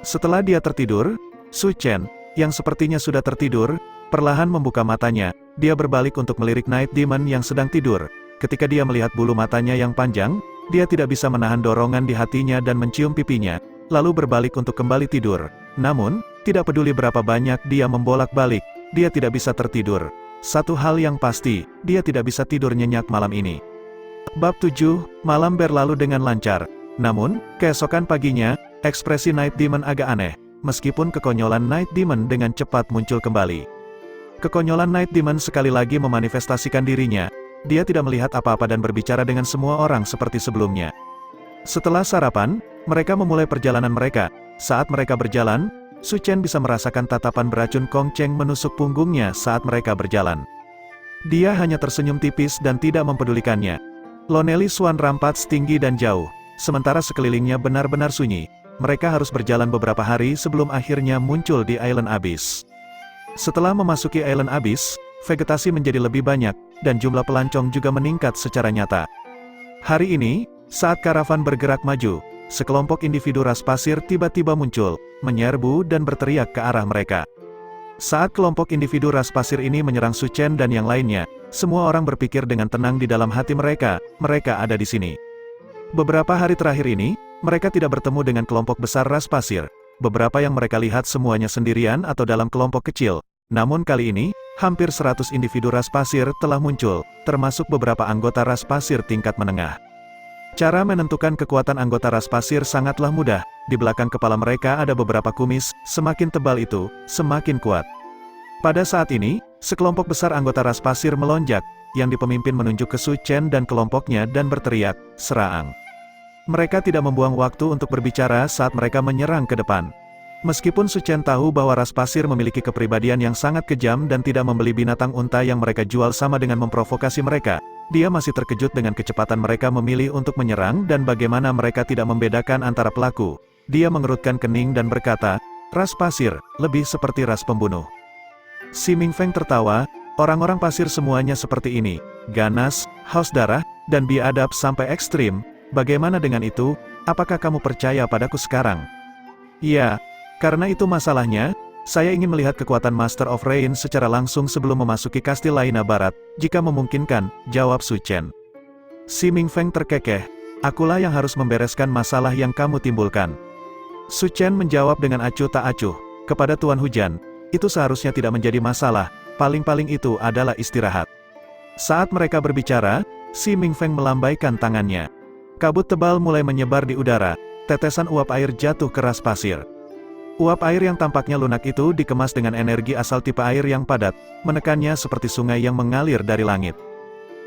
Setelah dia tertidur, Su Chen, yang sepertinya sudah tertidur, perlahan membuka matanya. Dia berbalik untuk melirik Night Demon yang sedang tidur. Ketika dia melihat bulu matanya yang panjang, dia tidak bisa menahan dorongan di hatinya dan mencium pipinya, lalu berbalik untuk kembali tidur. Namun, tidak peduli berapa banyak dia membolak-balik, dia tidak bisa tertidur. Satu hal yang pasti, dia tidak bisa tidur nyenyak malam ini. Bab 7, malam berlalu dengan lancar. Namun, keesokan paginya, ekspresi Night Demon agak aneh, meskipun kekonyolan Night Demon dengan cepat muncul kembali. Kekonyolan Night Demon sekali lagi memanifestasikan dirinya. Dia tidak melihat apa-apa dan berbicara dengan semua orang seperti sebelumnya. Setelah sarapan, mereka memulai perjalanan mereka. Saat mereka berjalan, Su Chen bisa merasakan tatapan beracun Kong Cheng menusuk punggungnya saat mereka berjalan. Dia hanya tersenyum tipis dan tidak mempedulikannya. Lonely Swan Rampart tinggi dan jauh, sementara sekelilingnya benar-benar sunyi. Mereka harus berjalan beberapa hari sebelum akhirnya muncul di Island Abyss. Setelah memasuki Island Abyss, vegetasi menjadi lebih banyak, dan jumlah pelancong juga meningkat secara nyata. Hari ini, saat karavan bergerak maju, sekelompok individu ras pasir tiba-tiba muncul, menyerbu dan berteriak ke arah mereka. Saat kelompok individu ras pasir ini menyerang Su Chen dan yang lainnya, semua orang berpikir dengan tenang di dalam hati mereka ada di sini. Beberapa hari terakhir ini, mereka tidak bertemu dengan kelompok besar ras pasir. Beberapa yang mereka lihat semuanya sendirian atau dalam kelompok kecil. Namun kali ini, hampir 100 individu ras pasir telah muncul, termasuk beberapa anggota ras pasir tingkat menengah. Cara menentukan kekuatan anggota ras pasir sangatlah mudah. Di belakang kepala mereka ada beberapa kumis, semakin tebal itu, semakin kuat. Pada saat ini, sekelompok besar anggota ras pasir melonjak, yang dipemimpin menunjuk ke Su Chen dan kelompoknya dan berteriak, "Serang!" Mereka tidak membuang waktu untuk berbicara saat mereka menyerang ke depan. Meskipun Su Chen tahu bahwa ras pasir memiliki kepribadian yang sangat kejam dan tidak membeli binatang unta yang mereka jual sama dengan memprovokasi mereka, dia masih terkejut dengan kecepatan mereka memilih untuk menyerang dan bagaimana mereka tidak membedakan antara pelaku. Dia mengerutkan kening dan berkata, "Ras pasir, lebih seperti ras pembunuh." Si Ming Feng tertawa, "Orang-orang pasir semuanya seperti ini, ganas, haus darah, dan biadab sampai ekstrim. Bagaimana dengan itu? Apakah kamu percaya padaku sekarang?" "Ya, karena itu masalahnya, Saya ingin melihat kekuatan Master of Rain secara langsung sebelum memasuki kastil Laina Barat, jika memungkinkan, jawab Su Chen. Si Mingfeng terkekeh, akulah yang harus membereskan masalah yang kamu timbulkan. Su Chen menjawab dengan acuh tak acuh, kepada Tuan Hujan, itu seharusnya tidak menjadi masalah, paling-paling itu adalah istirahat. Saat mereka berbicara, si Mingfeng melambaikan tangannya. Kabut tebal mulai menyebar di udara, tetesan uap air jatuh ke ras pasir. Uap air yang tampaknya lunak itu dikemas dengan energi asal tipe air yang padat, menekannya seperti sungai yang mengalir dari langit.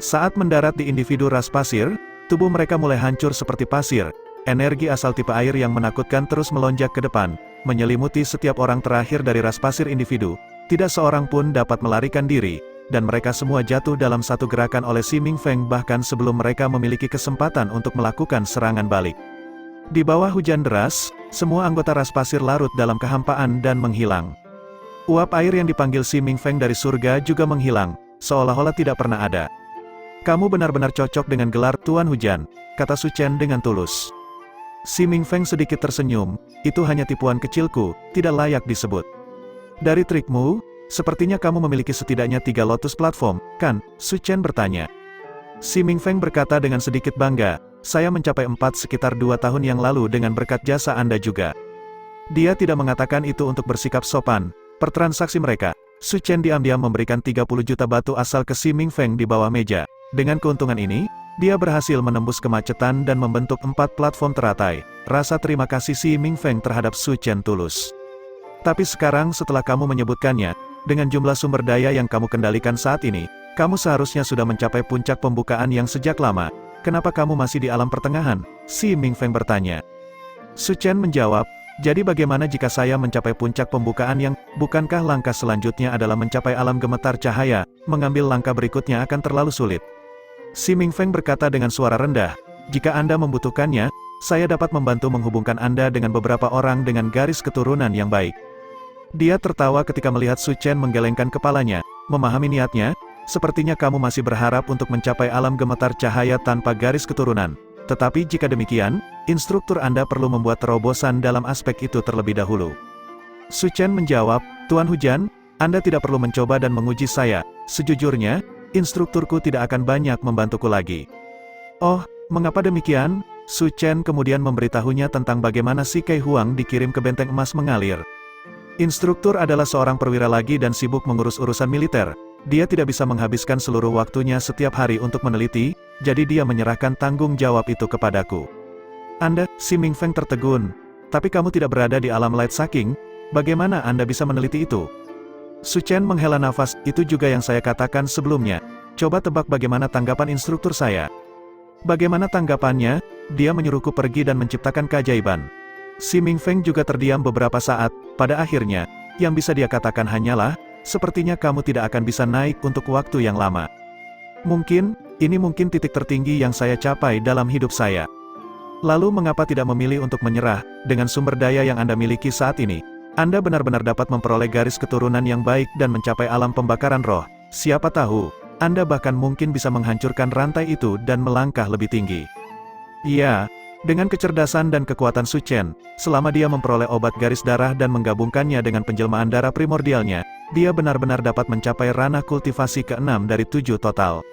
Saat mendarat di individu ras pasir, tubuh mereka mulai hancur seperti pasir. Energi asal tipe air yang menakutkan terus melonjak ke depan, menyelimuti setiap orang terakhir dari ras pasir individu. Tidak seorang pun dapat melarikan diri, dan mereka semua jatuh dalam satu gerakan oleh si Mingfeng bahkan sebelum mereka memiliki kesempatan untuk melakukan serangan balik. Di bawah hujan deras, semua anggota ras pasir larut dalam kehampaan dan menghilang. Uap air yang dipanggil si Mingfeng dari surga juga menghilang, seolah-olah tidak pernah ada. Kamu benar-benar cocok dengan gelar Tuan Hujan, kata Su Chen dengan tulus. Si Mingfeng sedikit tersenyum, itu hanya tipuan kecilku, tidak layak disebut. Dari trikmu, sepertinya kamu memiliki setidaknya 3 lotus platform, kan? Su Chen bertanya. Si Mingfeng berkata dengan sedikit bangga, saya mencapai 4 sekitar 2 tahun yang lalu dengan berkat jasa Anda juga. Dia tidak mengatakan itu untuk bersikap sopan. Per transaksi mereka, Su Chen diam-diam memberikan 30 juta batu asal ke si Mingfeng di bawah meja. Dengan keuntungan ini, dia berhasil menembus kemacetan dan membentuk 4 platform teratai. Rasa terima kasih si Mingfeng terhadap Su Chen tulus. Tapi sekarang setelah kamu menyebutkannya, dengan jumlah sumber daya yang kamu kendalikan saat ini, kamu seharusnya sudah mencapai puncak pembukaan yang sejak lama. Kenapa kamu masih di alam pertengahan? Si Mingfeng bertanya. Su Chen menjawab, jadi bagaimana jika saya mencapai puncak pembukaan yang, bukankah langkah selanjutnya adalah mencapai alam gemetar cahaya, mengambil langkah berikutnya akan terlalu sulit. Si Mingfeng berkata dengan suara rendah, jika Anda membutuhkannya, saya dapat membantu menghubungkan Anda dengan beberapa orang dengan garis keturunan yang baik. Dia tertawa ketika melihat Su Chen menggelengkan kepalanya, memahami niatnya. Sepertinya kamu masih berharap untuk mencapai alam gemetar cahaya tanpa garis keturunan. Tetapi jika demikian, instruktur Anda perlu membuat terobosan dalam aspek itu terlebih dahulu. Su Chen menjawab, Tuan Hujan, Anda tidak perlu mencoba dan menguji saya. Sejujurnya, instrukturku tidak akan banyak membantuku lagi. Oh, mengapa demikian? Su Chen kemudian memberitahunya tentang bagaimana si Kei Huang dikirim ke benteng emas mengalir. Instruktur adalah seorang perwira lagi dan sibuk mengurus urusan militer. Dia tidak bisa menghabiskan seluruh waktunya setiap hari untuk meneliti, jadi dia menyerahkan tanggung jawab itu kepadaku. Anda, si Mingfeng tertegun. Tapi kamu tidak berada di alam light sucking, bagaimana Anda bisa meneliti itu? Su Chen menghela nafas, itu juga yang saya katakan sebelumnya. Coba tebak bagaimana tanggapan instruktur saya. Bagaimana tanggapannya? Dia menyuruhku pergi dan menciptakan keajaiban. Si Mingfeng juga terdiam beberapa saat, pada akhirnya, yang bisa dia katakan hanyalah, sepertinya kamu tidak akan bisa naik untuk waktu yang lama. Ini mungkin titik tertinggi yang saya capai dalam hidup saya. Lalu mengapa tidak memilih untuk menyerah, dengan sumber daya yang Anda miliki saat ini? Anda benar-benar dapat memperoleh garis keturunan yang baik dan mencapai alam pembakaran roh. Siapa tahu, Anda bahkan mungkin bisa menghancurkan rantai itu dan melangkah lebih tinggi. Iya. Dengan kecerdasan dan kekuatan Su Chen, selama dia memperoleh obat garis darah dan menggabungkannya dengan penjelmaan darah primordialnya, dia benar-benar dapat mencapai ranah kultivasi ke-6 dari 7 total.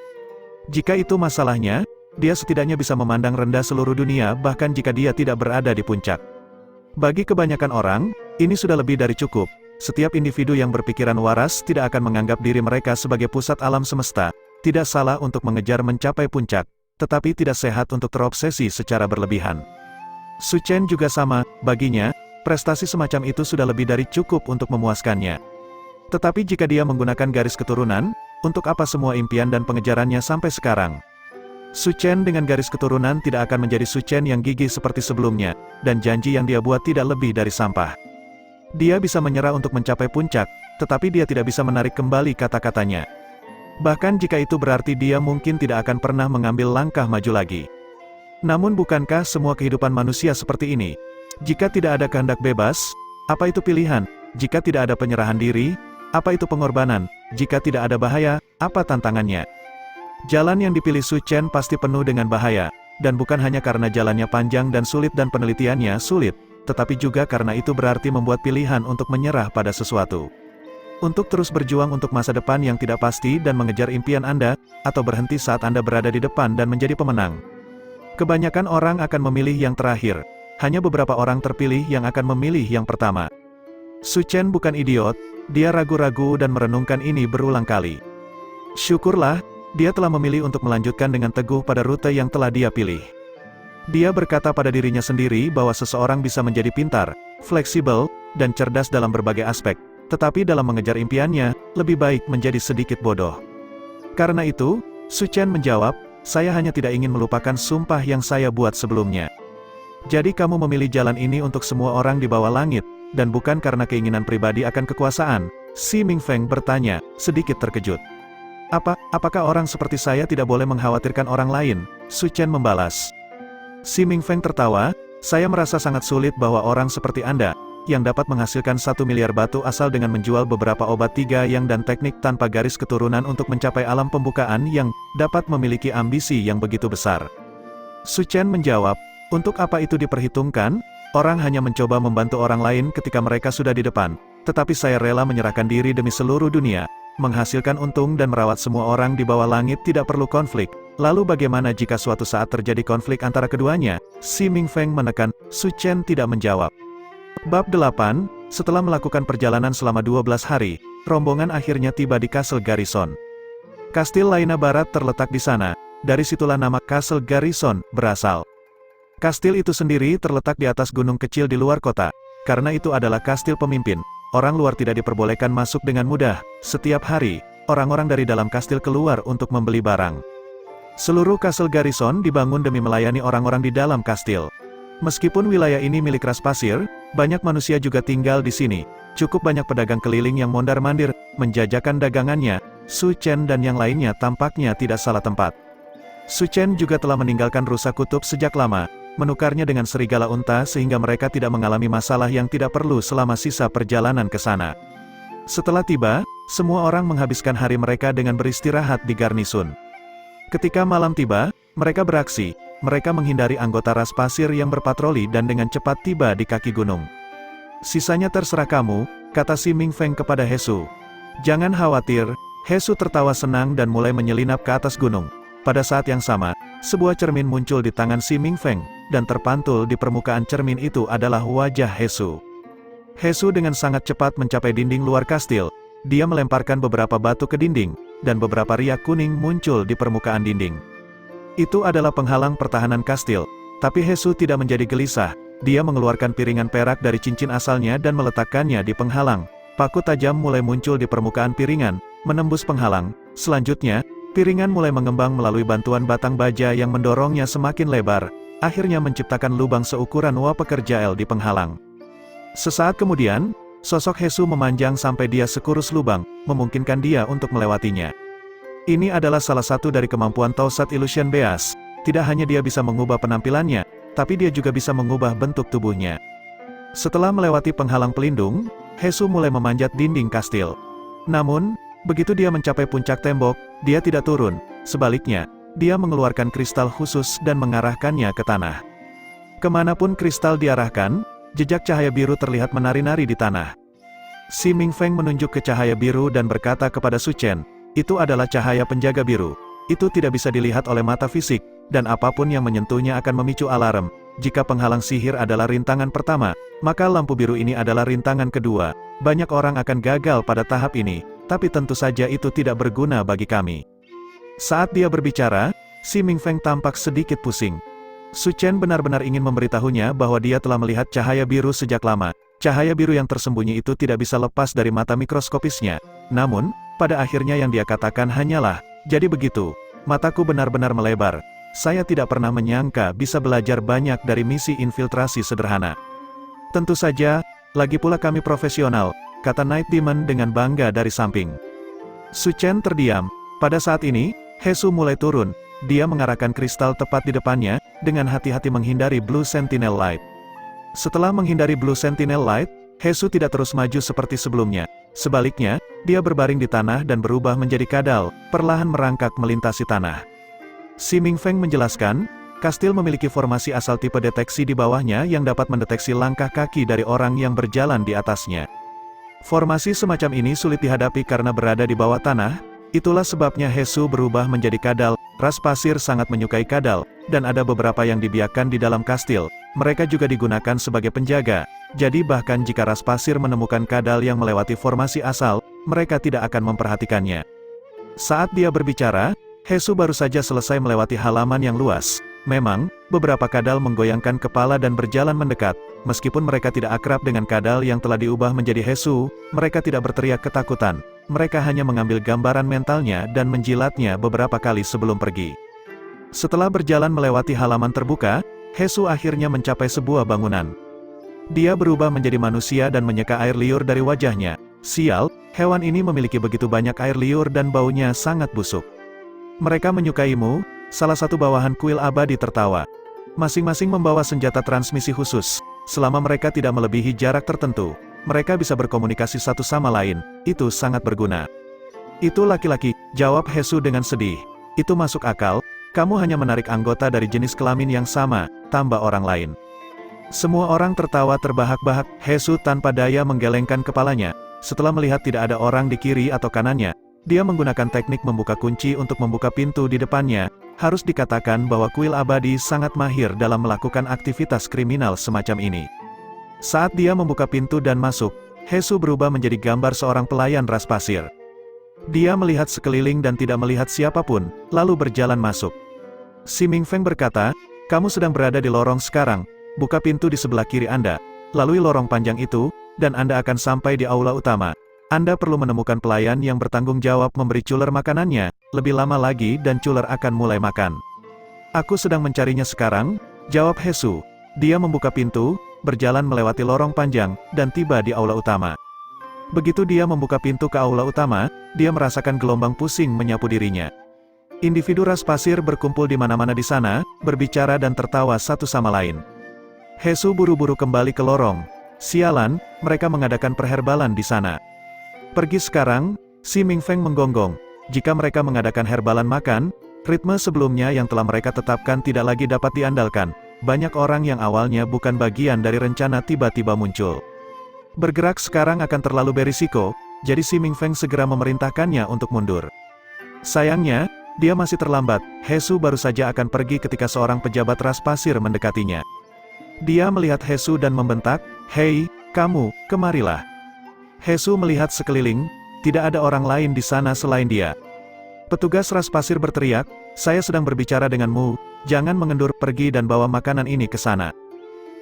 Jika itu masalahnya, dia setidaknya bisa memandang rendah seluruh dunia bahkan jika dia tidak berada di puncak. Bagi kebanyakan orang, ini sudah lebih dari cukup. Setiap individu yang berpikiran waras tidak akan menganggap diri mereka sebagai pusat alam semesta. Tidak salah untuk mengejar mencapai puncak, tetapi tidak sehat untuk terobsesi secara berlebihan. Su Chen juga sama, baginya, prestasi semacam itu sudah lebih dari cukup untuk memuaskannya. Tetapi jika dia menggunakan garis keturunan, untuk apa semua impian dan pengejarannya sampai sekarang? Su Chen dengan garis keturunan tidak akan menjadi Su Chen yang gigih seperti sebelumnya, dan janji yang dia buat tidak lebih dari sampah. Dia bisa menyerah untuk mencapai puncak, tetapi dia tidak bisa menarik kembali kata-katanya. Bahkan jika itu berarti dia mungkin tidak akan pernah mengambil langkah maju lagi. Namun bukankah semua kehidupan manusia seperti ini? Jika tidak ada kehendak bebas, apa itu pilihan? Jika tidak ada penyerahan diri, apa itu pengorbanan? Jika tidak ada bahaya, apa tantangannya? Jalan yang dipilih Su Chen pasti penuh dengan bahaya, dan bukan hanya karena jalannya panjang dan sulit dan penelitiannya sulit, tetapi juga karena itu berarti membuat pilihan untuk menyerah pada sesuatu. Untuk terus berjuang untuk masa depan yang tidak pasti dan mengejar impian Anda, atau berhenti saat Anda berada di depan dan menjadi pemenang. Kebanyakan orang akan memilih yang terakhir, hanya beberapa orang terpilih yang akan memilih yang pertama. Su Chen bukan idiot, dia ragu-ragu dan merenungkan ini berulang kali. Syukurlah, dia telah memilih untuk melanjutkan dengan teguh pada rute yang telah dia pilih. Dia berkata pada dirinya sendiri bahwa seseorang bisa menjadi pintar, fleksibel, dan cerdas dalam berbagai aspek, tetapi dalam mengejar impiannya, lebih baik menjadi sedikit bodoh. Karena itu, Su Chen menjawab, saya hanya tidak ingin melupakan sumpah yang saya buat sebelumnya. Jadi kamu memilih jalan ini untuk semua orang di bawah langit, dan bukan karena keinginan pribadi akan kekuasaan? Si Mingfeng bertanya, sedikit terkejut. Apakah orang seperti saya tidak boleh mengkhawatirkan orang lain? Su Chen membalas. Si Mingfeng tertawa, saya merasa sangat sulit bahwa orang seperti Anda, yang dapat menghasilkan 1 miliar batu asal dengan menjual beberapa obat 3 yang dan teknik tanpa garis keturunan untuk mencapai alam pembukaan yang dapat memiliki ambisi yang begitu besar. Su Chen menjawab, untuk apa itu diperhitungkan? Orang hanya mencoba membantu orang lain ketika mereka sudah di depan, tetapi saya rela menyerahkan diri demi seluruh dunia, menghasilkan untung dan merawat semua orang di bawah langit tidak perlu konflik. Lalu bagaimana jika suatu saat terjadi konflik antara keduanya? Si Mingfeng menekan, Su Chen tidak menjawab. Bab 8, setelah melakukan perjalanan selama 12 hari, rombongan akhirnya tiba di Castle Garrison. Kastil Laina Barat terletak di sana, dari situlah nama Castle Garrison berasal. Kastil itu sendiri terletak di atas gunung kecil di luar kota, karena itu adalah kastil pemimpin. Orang luar tidak diperbolehkan masuk dengan mudah. Setiap hari, orang-orang dari dalam kastil keluar untuk membeli barang. Seluruh Castle Garrison dibangun demi melayani orang-orang di dalam kastil. Meskipun wilayah ini milik ras pasir, banyak manusia juga tinggal di sini. Cukup banyak pedagang keliling yang mondar-mandir, menjajakan dagangannya. Su Chen dan yang lainnya tampaknya tidak salah tempat. Su Chen juga telah meninggalkan rusa kutub sejak lama, menukarnya dengan serigala unta sehingga mereka tidak mengalami masalah yang tidak perlu selama sisa perjalanan ke sana. Setelah tiba, semua orang menghabiskan hari mereka dengan beristirahat di garnisun. Ketika malam tiba, mereka beraksi. Mereka menghindari anggota ras pasir yang berpatroli dan dengan cepat tiba di kaki gunung. Sisanya terserah kamu, kata si Mingfeng kepada Hesu. Jangan khawatir, Hesu tertawa senang dan mulai menyelinap ke atas gunung. Pada saat yang sama, sebuah cermin muncul di tangan si Mingfeng, dan terpantul di permukaan cermin itu adalah wajah Hesu. Hesu dengan sangat cepat mencapai dinding luar kastil. Dia melemparkan beberapa batu ke dinding, dan beberapa riak kuning muncul di permukaan dinding. Itu adalah penghalang pertahanan kastil, tapi Hesu tidak menjadi gelisah. Dia mengeluarkan piringan perak dari cincin asalnya dan meletakkannya di penghalang. Paku tajam mulai muncul di permukaan piringan, menembus penghalang. Selanjutnya, piringan mulai mengembang melalui bantuan batang baja yang mendorongnya semakin lebar, akhirnya menciptakan lubang seukuran wa pekerja L di penghalang. Sesaat kemudian, sosok Hesu memanjang sampai dia sekurus lubang, memungkinkan dia untuk melewatinya. Ini adalah salah satu dari kemampuan Tausat Illusion Beast. Tidak hanya dia bisa mengubah penampilannya, tapi dia juga bisa mengubah bentuk tubuhnya. Setelah melewati penghalang pelindung, Hesu mulai memanjat dinding kastil. Namun, begitu dia mencapai puncak tembok, dia tidak turun. Sebaliknya, dia mengeluarkan kristal khusus dan mengarahkannya ke tanah. Kemanapun kristal diarahkan, jejak cahaya biru terlihat menari-nari di tanah. Si Mingfeng menunjuk ke cahaya biru dan berkata kepada Su Chen, itu adalah cahaya penjaga biru. Itu tidak bisa dilihat oleh mata fisik, dan apapun yang menyentuhnya akan memicu alarm. Jika penghalang sihir adalah rintangan pertama, maka lampu biru ini adalah rintangan kedua. Banyak orang akan gagal pada tahap ini, tapi tentu saja itu tidak berguna bagi kami. Saat dia berbicara, si Mingfeng tampak sedikit pusing. Su Chen benar-benar ingin memberitahunya bahwa dia telah melihat cahaya biru sejak lama. Cahaya biru yang tersembunyi itu tidak bisa lepas dari mata mikroskopisnya. Namun, pada akhirnya yang dia katakan hanyalah, jadi begitu, mataku benar-benar melebar. Saya tidak pernah menyangka bisa belajar banyak dari misi infiltrasi sederhana. Tentu saja, lagi pula kami profesional, kata Night Demon dengan bangga dari samping. Su Chen terdiam. Pada saat ini, Hesu mulai turun. Dia mengarahkan kristal tepat di depannya, dengan hati-hati menghindari Blue Sentinel Light. Setelah menghindari Blue Sentinel Light, Hesu tidak terus maju seperti sebelumnya. Sebaliknya, dia berbaring di tanah dan berubah menjadi kadal, perlahan merangkak melintasi tanah. Si Mingfeng menjelaskan, Kastil memiliki formasi asal tipe deteksi di bawahnya yang dapat mendeteksi langkah kaki dari orang yang berjalan di atasnya. Formasi semacam ini sulit dihadapi karena berada di bawah tanah, itulah sebabnya Hesu berubah menjadi kadal. Ras pasir sangat menyukai kadal, dan ada beberapa yang dibiarkan di dalam kastil. Mereka juga digunakan sebagai penjaga, jadi bahkan jika ras pasir menemukan kadal yang melewati formasi asal, mereka tidak akan memperhatikannya. Saat dia berbicara, Hesu baru saja selesai melewati halaman yang luas. Memang, beberapa kadal menggoyangkan kepala dan berjalan mendekat. Meskipun mereka tidak akrab dengan kadal yang telah diubah menjadi Hesu, mereka tidak berteriak ketakutan. Mereka hanya mengambil gambaran mentalnya dan menjilatnya beberapa kali sebelum pergi. Setelah berjalan melewati halaman terbuka, Hesu akhirnya mencapai sebuah bangunan. Dia berubah menjadi manusia dan menyeka air liur dari wajahnya. Sial, hewan ini memiliki begitu banyak air liur dan baunya sangat busuk. Mereka menyukaimu, salah satu bawahan kuil abadi tertawa. Masing-masing membawa senjata transmisi khusus. Selama mereka tidak melebihi jarak tertentu, mereka bisa berkomunikasi satu sama lain. Itu sangat berguna. Itu laki-laki, jawab Hesu dengan sedih. Itu masuk akal, kamu hanya menarik anggota dari jenis kelamin yang sama, tambah orang lain. Semua orang tertawa terbahak-bahak. Hesu tanpa daya menggelengkan kepalanya. Setelah melihat tidak ada orang di kiri atau kanannya, dia menggunakan teknik membuka kunci untuk membuka pintu di depannya. Harus dikatakan bahwa kuil abadi sangat mahir dalam melakukan aktivitas kriminal semacam ini. Saat dia membuka pintu dan masuk, Hesu berubah menjadi gambar seorang pelayan ras pasir. Dia melihat sekeliling dan tidak melihat siapapun, lalu berjalan masuk. Si Mingfeng berkata, kamu sedang berada di lorong sekarang, buka pintu di sebelah kiri Anda, lalui lorong panjang itu, dan Anda akan sampai di aula utama. Anda perlu menemukan pelayan yang bertanggung jawab memberi Culer makanannya, lebih lama lagi dan Culer akan mulai makan. Aku sedang mencarinya sekarang, jawab Hesu. Dia membuka pintu, berjalan melewati lorong panjang, dan tiba di aula utama. Begitu dia membuka pintu ke aula utama, dia merasakan gelombang pusing menyapu dirinya. Individu ras pasir berkumpul di mana-mana di sana, berbicara dan tertawa satu sama lain. Hesu buru-buru kembali ke lorong. Sialan, mereka mengadakan perherbalan di sana. Pergi sekarang, si Mingfeng menggonggong. Jika mereka mengadakan herbalan makan, ritme sebelumnya yang telah mereka tetapkan tidak lagi dapat diandalkan. Banyak orang yang awalnya bukan bagian dari rencana tiba-tiba muncul. Bergerak sekarang akan terlalu berisiko, jadi si Mingfeng segera memerintahkannya untuk mundur. Sayangnya, dia masih terlambat. Hesu baru saja akan pergi ketika seorang pejabat ras pasir mendekatinya. Dia melihat Hesu dan membentak, "Hei, kamu, kemarilah." Hesu melihat sekeliling, tidak ada orang lain di sana selain dia. Petugas ras pasir berteriak, "Saya sedang berbicara denganmu, jangan mengendur, pergi dan bawa makanan ini ke sana."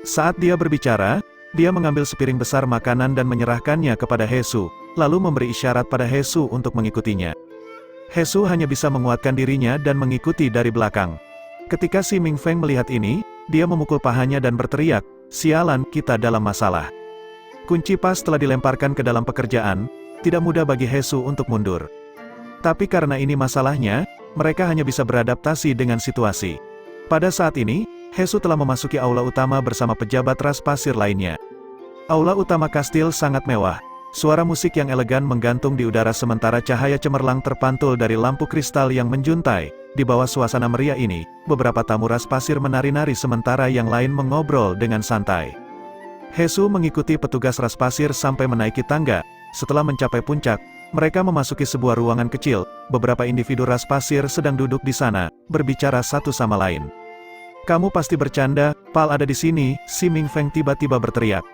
Saat dia berbicara, dia mengambil sepiring besar makanan dan menyerahkannya kepada Hesu, lalu memberi isyarat pada Hesu untuk mengikutinya. Hesu hanya bisa menguatkan dirinya dan mengikuti dari belakang. Ketika si Mingfeng melihat ini, dia memukul pahanya dan berteriak, "Sialan, kita dalam masalah." Kunci pas telah dilemparkan ke dalam pekerjaan, tidak mudah bagi Hesu untuk mundur. Tapi karena ini masalahnya, mereka hanya bisa beradaptasi dengan situasi. Pada saat ini, Hesu telah memasuki aula utama bersama pejabat ras pasir lainnya. Aula utama kastil sangat mewah. Suara musik yang elegan menggantung di udara sementara cahaya cemerlang terpantul dari lampu kristal yang menjuntai. Di bawah suasana meriah ini, beberapa tamu ras pasir menari-nari sementara yang lain mengobrol dengan santai. Hesu mengikuti petugas ras pasir sampai menaiki tangga. Setelah mencapai puncak, mereka memasuki sebuah ruangan kecil. Beberapa individu ras pasir sedang duduk di sana, berbicara satu sama lain. "Kamu pasti bercanda, Pal ada di sini," si Mingfeng tiba-tiba berteriak.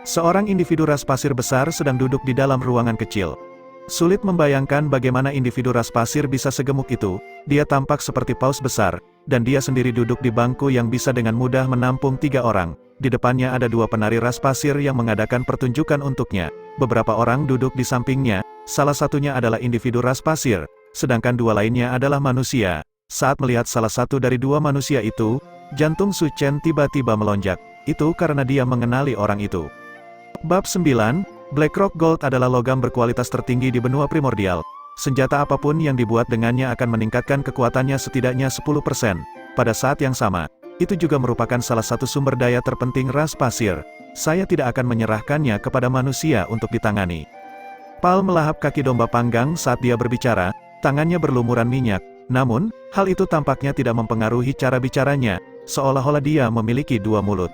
Seorang individu ras pasir besar sedang duduk di dalam ruangan kecil. Sulit membayangkan bagaimana individu ras pasir bisa segemuk itu. Dia tampak seperti paus besar, dan dia sendiri duduk di bangku yang bisa dengan mudah menampung 3 orang. Di depannya ada 2 penari ras pasir yang mengadakan pertunjukan untuknya. Beberapa orang duduk di sampingnya, salah satunya adalah individu ras pasir, sedangkan 2 lainnya adalah manusia. Saat melihat salah satu dari 2 manusia itu, jantung Su Chen tiba-tiba melonjak. Itu karena dia mengenali orang itu. Bab 9, Blackrock Gold adalah logam berkualitas tertinggi di benua primordial. Senjata apapun yang dibuat dengannya akan meningkatkan kekuatannya setidaknya 10%. Pada saat yang sama, itu juga merupakan salah satu sumber daya terpenting ras pasir. Saya tidak akan menyerahkannya kepada manusia untuk ditangani. Pal melahap kaki domba panggang saat dia berbicara, tangannya berlumuran minyak. Namun, hal itu tampaknya tidak mempengaruhi cara bicaranya. seolah-olah dia memiliki dua mulut.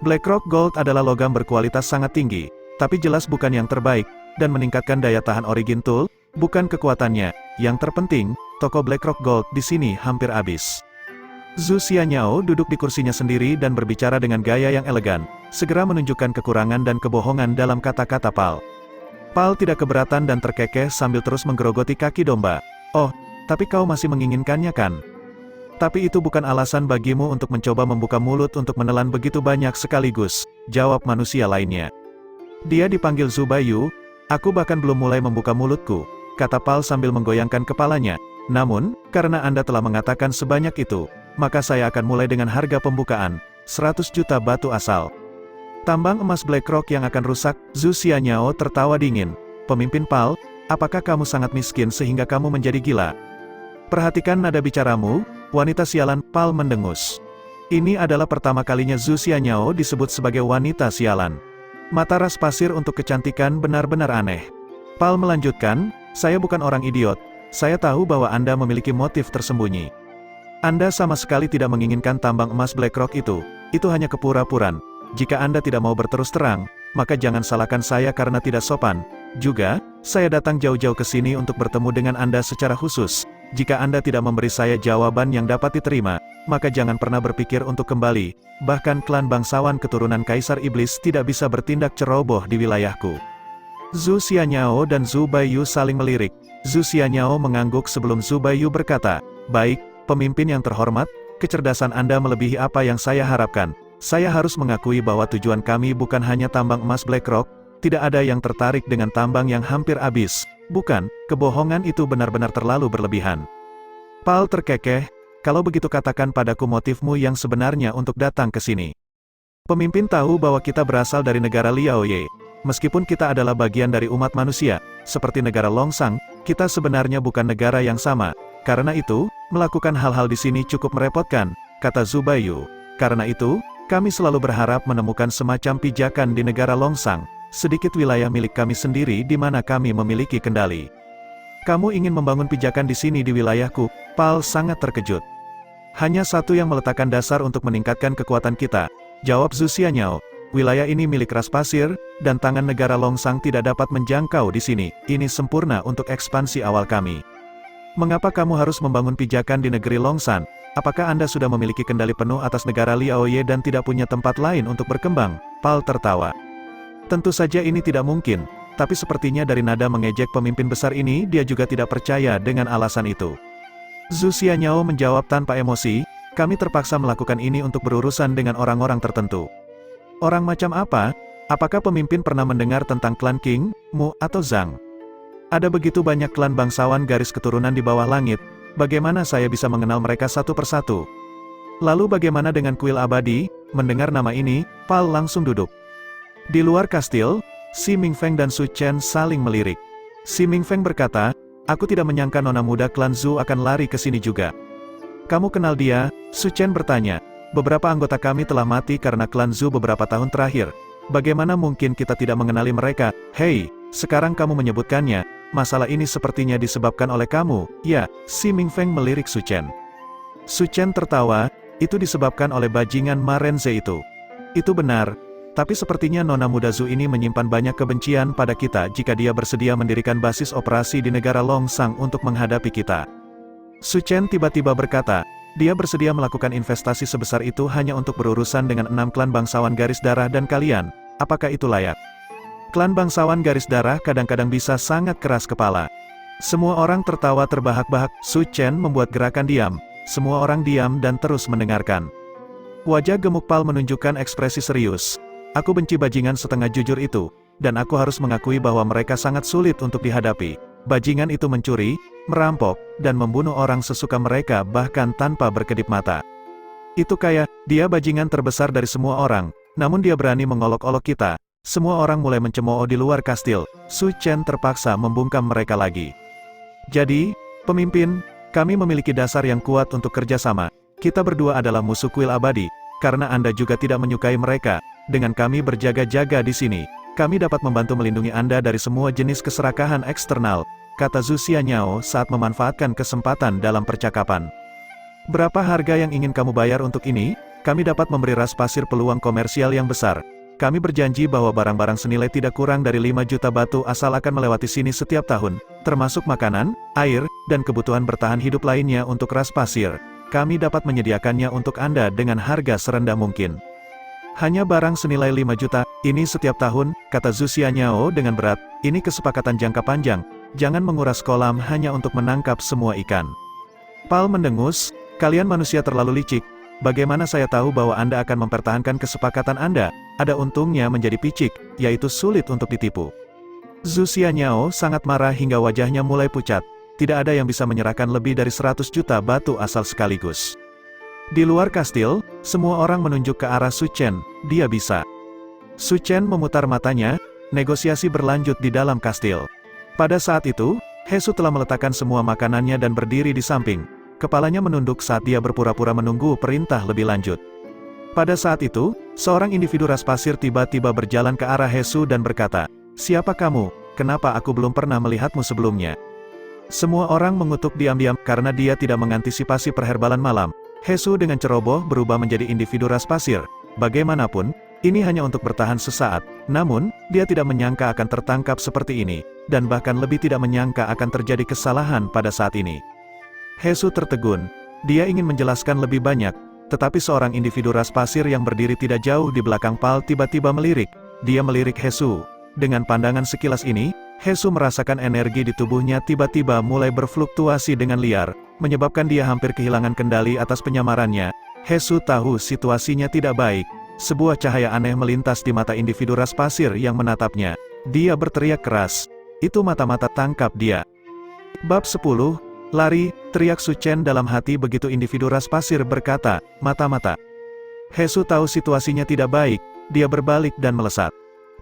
Blackrock Gold adalah logam berkualitas sangat tinggi, tapi jelas bukan yang terbaik, dan meningkatkan daya tahan Origin Tool, bukan kekuatannya. Yang terpenting, toko Blackrock Gold di sini hampir habis. Zhu Xianyao duduk di kursinya sendiri dan berbicara dengan gaya yang elegan, segera menunjukkan kekurangan dan kebohongan dalam kata-kata Pal. Pal tidak keberatan dan terkekeh sambil terus menggerogoti kaki domba. Oh, tapi kau masih menginginkannya kan? Tapi itu bukan alasan bagimu untuk mencoba membuka mulut untuk menelan begitu banyak sekaligus, jawab manusia lainnya. Dia dipanggil Zhu Baiyu, aku bahkan belum mulai membuka mulutku, kata Pal sambil menggoyangkan kepalanya. Namun, karena Anda telah mengatakan sebanyak itu, maka saya akan mulai dengan harga pembukaan, 100 juta batu asal. Tambang emas Blackrock yang akan rusak, Zhu Xianyao tertawa dingin. Pemimpin Pal, apakah kamu sangat miskin sehingga kamu menjadi gila? Perhatikan nada bicaramu, wanita sialan, Pal mendengus. Ini adalah pertama kalinya Zhu Xianyao disebut sebagai wanita sialan. Mata ras pasir untuk kecantikan benar-benar aneh. Pal melanjutkan, saya bukan orang idiot, saya tahu bahwa Anda memiliki motif tersembunyi. Anda sama sekali tidak menginginkan tambang emas Blackrock itu hanya kepura-puraan. Jika Anda tidak mau berterus terang, maka jangan salahkan saya karena tidak sopan. Juga, saya datang jauh-jauh ke sini untuk bertemu dengan Anda secara khusus. Jika Anda tidak memberi saya jawaban yang dapat diterima, maka jangan pernah berpikir untuk kembali. Bahkan klan bangsawan keturunan Kaisar Iblis tidak bisa bertindak ceroboh di wilayahku. Zhu Xianyao dan Zhu Baiyu saling melirik. Zhu Xianyao mengangguk sebelum Zhu Baiyu berkata, baik, pemimpin yang terhormat, kecerdasan Anda melebihi apa yang saya harapkan. Saya harus mengakui bahwa tujuan kami bukan hanya tambang emas Blackrock, tidak ada yang tertarik dengan tambang yang hampir habis. Bukan, kebohongan itu benar-benar terlalu berlebihan. Pal terkekeh, kalau begitu katakan padaku motifmu yang sebenarnya untuk datang ke sini. Pemimpin tahu bahwa kita berasal dari negara Liaoye. Meskipun kita adalah bagian dari umat manusia, seperti negara Longsang, kita sebenarnya bukan negara yang sama. Karena itu, melakukan hal-hal di sini cukup merepotkan, kata Zhu Baiyu. Karena itu, kami selalu berharap menemukan semacam pijakan di negara Longsang, sedikit wilayah milik kami sendiri di mana kami memiliki kendali. Kamu ingin membangun pijakan di sini di wilayahku? Pal sangat terkejut. Hanya satu yang meletakkan dasar untuk meningkatkan kekuatan kita, jawab Zhu Xianyao. Wilayah ini milik ras pasir, dan tangan negara Longsang tidak dapat menjangkau di sini. Ini sempurna untuk ekspansi awal kami. Mengapa kamu harus membangun pijakan di negeri Longshan? Apakah Anda sudah memiliki kendali penuh atas negara Liaoye dan tidak punya tempat lain untuk berkembang? Pal tertawa. Tentu saja ini tidak mungkin, tapi sepertinya dari nada mengejek pemimpin besar ini dia juga tidak percaya dengan alasan itu. Zhu Xianyao menjawab tanpa emosi, kami terpaksa melakukan ini untuk berurusan dengan orang-orang tertentu. Orang macam apa? Apakah pemimpin pernah mendengar tentang klan Qing, Mu, atau Zhang? Ada begitu banyak klan bangsawan garis keturunan di bawah langit, bagaimana saya bisa mengenal mereka satu persatu? Lalu bagaimana dengan kuil abadi? Mendengar nama ini, Pal langsung duduk. Di luar kastil, Si Mingfeng dan Su Chen saling melirik. Si Mingfeng berkata, aku tidak menyangka nona muda klan Zhu akan lari ke sini juga. Kamu kenal dia? Su Chen bertanya. Beberapa anggota kami telah mati karena klan Zhu beberapa tahun terakhir. Bagaimana mungkin kita tidak mengenali mereka? Hei, sekarang kamu menyebutkannya, masalah ini sepertinya disebabkan oleh kamu. Ya, Si Mingfeng melirik Su Chen. Su Chen tertawa, itu disebabkan oleh bajingan Ma Renze itu. Itu benar, tapi sepertinya nona muda Zhu ini menyimpan banyak kebencian pada kita jika dia bersedia mendirikan basis operasi di negara Longsang untuk menghadapi kita. Su Chen tiba-tiba berkata, dia bersedia melakukan investasi sebesar itu hanya untuk berurusan dengan 6 klan bangsawan garis darah dan kalian. Apakah itu layak? Klan bangsawan garis darah kadang-kadang bisa sangat keras kepala. Semua orang tertawa terbahak-bahak. Su Chen membuat gerakan diam. Semua orang diam dan terus mendengarkan. Wajah gemuk Pal menunjukkan ekspresi serius. Aku benci bajingan setengah jujur itu, dan aku harus mengakui bahwa mereka sangat sulit untuk dihadapi. Bajingan itu mencuri, merampok, dan membunuh orang sesuka mereka bahkan tanpa berkedip mata. Itu kayak, dia bajingan terbesar dari semua orang, namun dia berani mengolok-olok kita. Semua orang mulai mencemooh di luar kastil. Su Chen terpaksa membungkam mereka lagi. Jadi, pemimpin, kami memiliki dasar yang kuat untuk kerjasama. Kita berdua adalah musuh kuil abadi, karena Anda juga tidak menyukai mereka. Dengan kami berjaga-jaga di sini, kami dapat membantu melindungi Anda dari semua jenis keserakahan eksternal, kata Zhu Xianyao saat memanfaatkan kesempatan dalam percakapan. Berapa harga yang ingin kamu bayar untuk ini? Kami dapat memberi ras pasir peluang komersial yang besar. Kami berjanji bahwa barang-barang senilai tidak kurang dari 5 juta batu asal akan melewati sini setiap tahun, termasuk makanan, air, dan kebutuhan bertahan hidup lainnya untuk ras pasir. Kami dapat menyediakannya untuk Anda dengan harga serendah mungkin. Hanya barang senilai 5 juta, ini setiap tahun, kata Zhu Xianyao dengan berat, ini kesepakatan jangka panjang, jangan menguras kolam hanya untuk menangkap semua ikan. Pal mendengus, kalian manusia terlalu licik, bagaimana saya tahu bahwa Anda akan mempertahankan kesepakatan Anda? Ada untungnya menjadi picik, yaitu sulit untuk ditipu. Zhu Xianyao sangat marah hingga wajahnya mulai pucat, tidak ada yang bisa menyerahkan lebih dari 100 juta batu asal sekaligus. Di luar kastil, semua orang menunjuk ke arah Su Chen, dia bisa. Su Chen memutar matanya, negosiasi berlanjut di dalam kastil. Pada saat itu, Hesu telah meletakkan semua makanannya dan berdiri di samping. Kepalanya menunduk saat dia berpura-pura menunggu perintah lebih lanjut. Pada saat itu, seorang individu ras pasir tiba-tiba berjalan ke arah Hesu dan berkata, "Siapa kamu? Kenapa aku belum pernah melihatmu sebelumnya?" Semua orang mengutuk diam-diam karena dia tidak mengantisipasi perherbalan malam. Hesu dengan ceroboh berubah menjadi individu ras pasir. Bagaimanapun, ini hanya untuk bertahan sesaat. Namun, dia tidak menyangka akan tertangkap seperti ini, dan bahkan lebih tidak menyangka akan terjadi kesalahan pada saat ini. Hesu tertegun. Dia ingin menjelaskan lebih banyak, tetapi seorang individu ras pasir yang berdiri tidak jauh di belakang Pal tiba-tiba melirik. Dia melirik Hesu. Dengan pandangan sekilas ini, Hesu merasakan energi di tubuhnya tiba-tiba mulai berfluktuasi dengan liar, menyebabkan dia hampir kehilangan kendali atas penyamarannya. Hesu tahu situasinya tidak baik. Sebuah cahaya aneh melintas di mata individu ras pasir yang menatapnya. Dia berteriak keras. Itu mata-mata tangkap dia. Bab 10. Lari, teriak Su Chen dalam hati begitu individu ras pasir berkata, mata-mata. Hesu tahu situasinya tidak baik, dia berbalik dan melesat.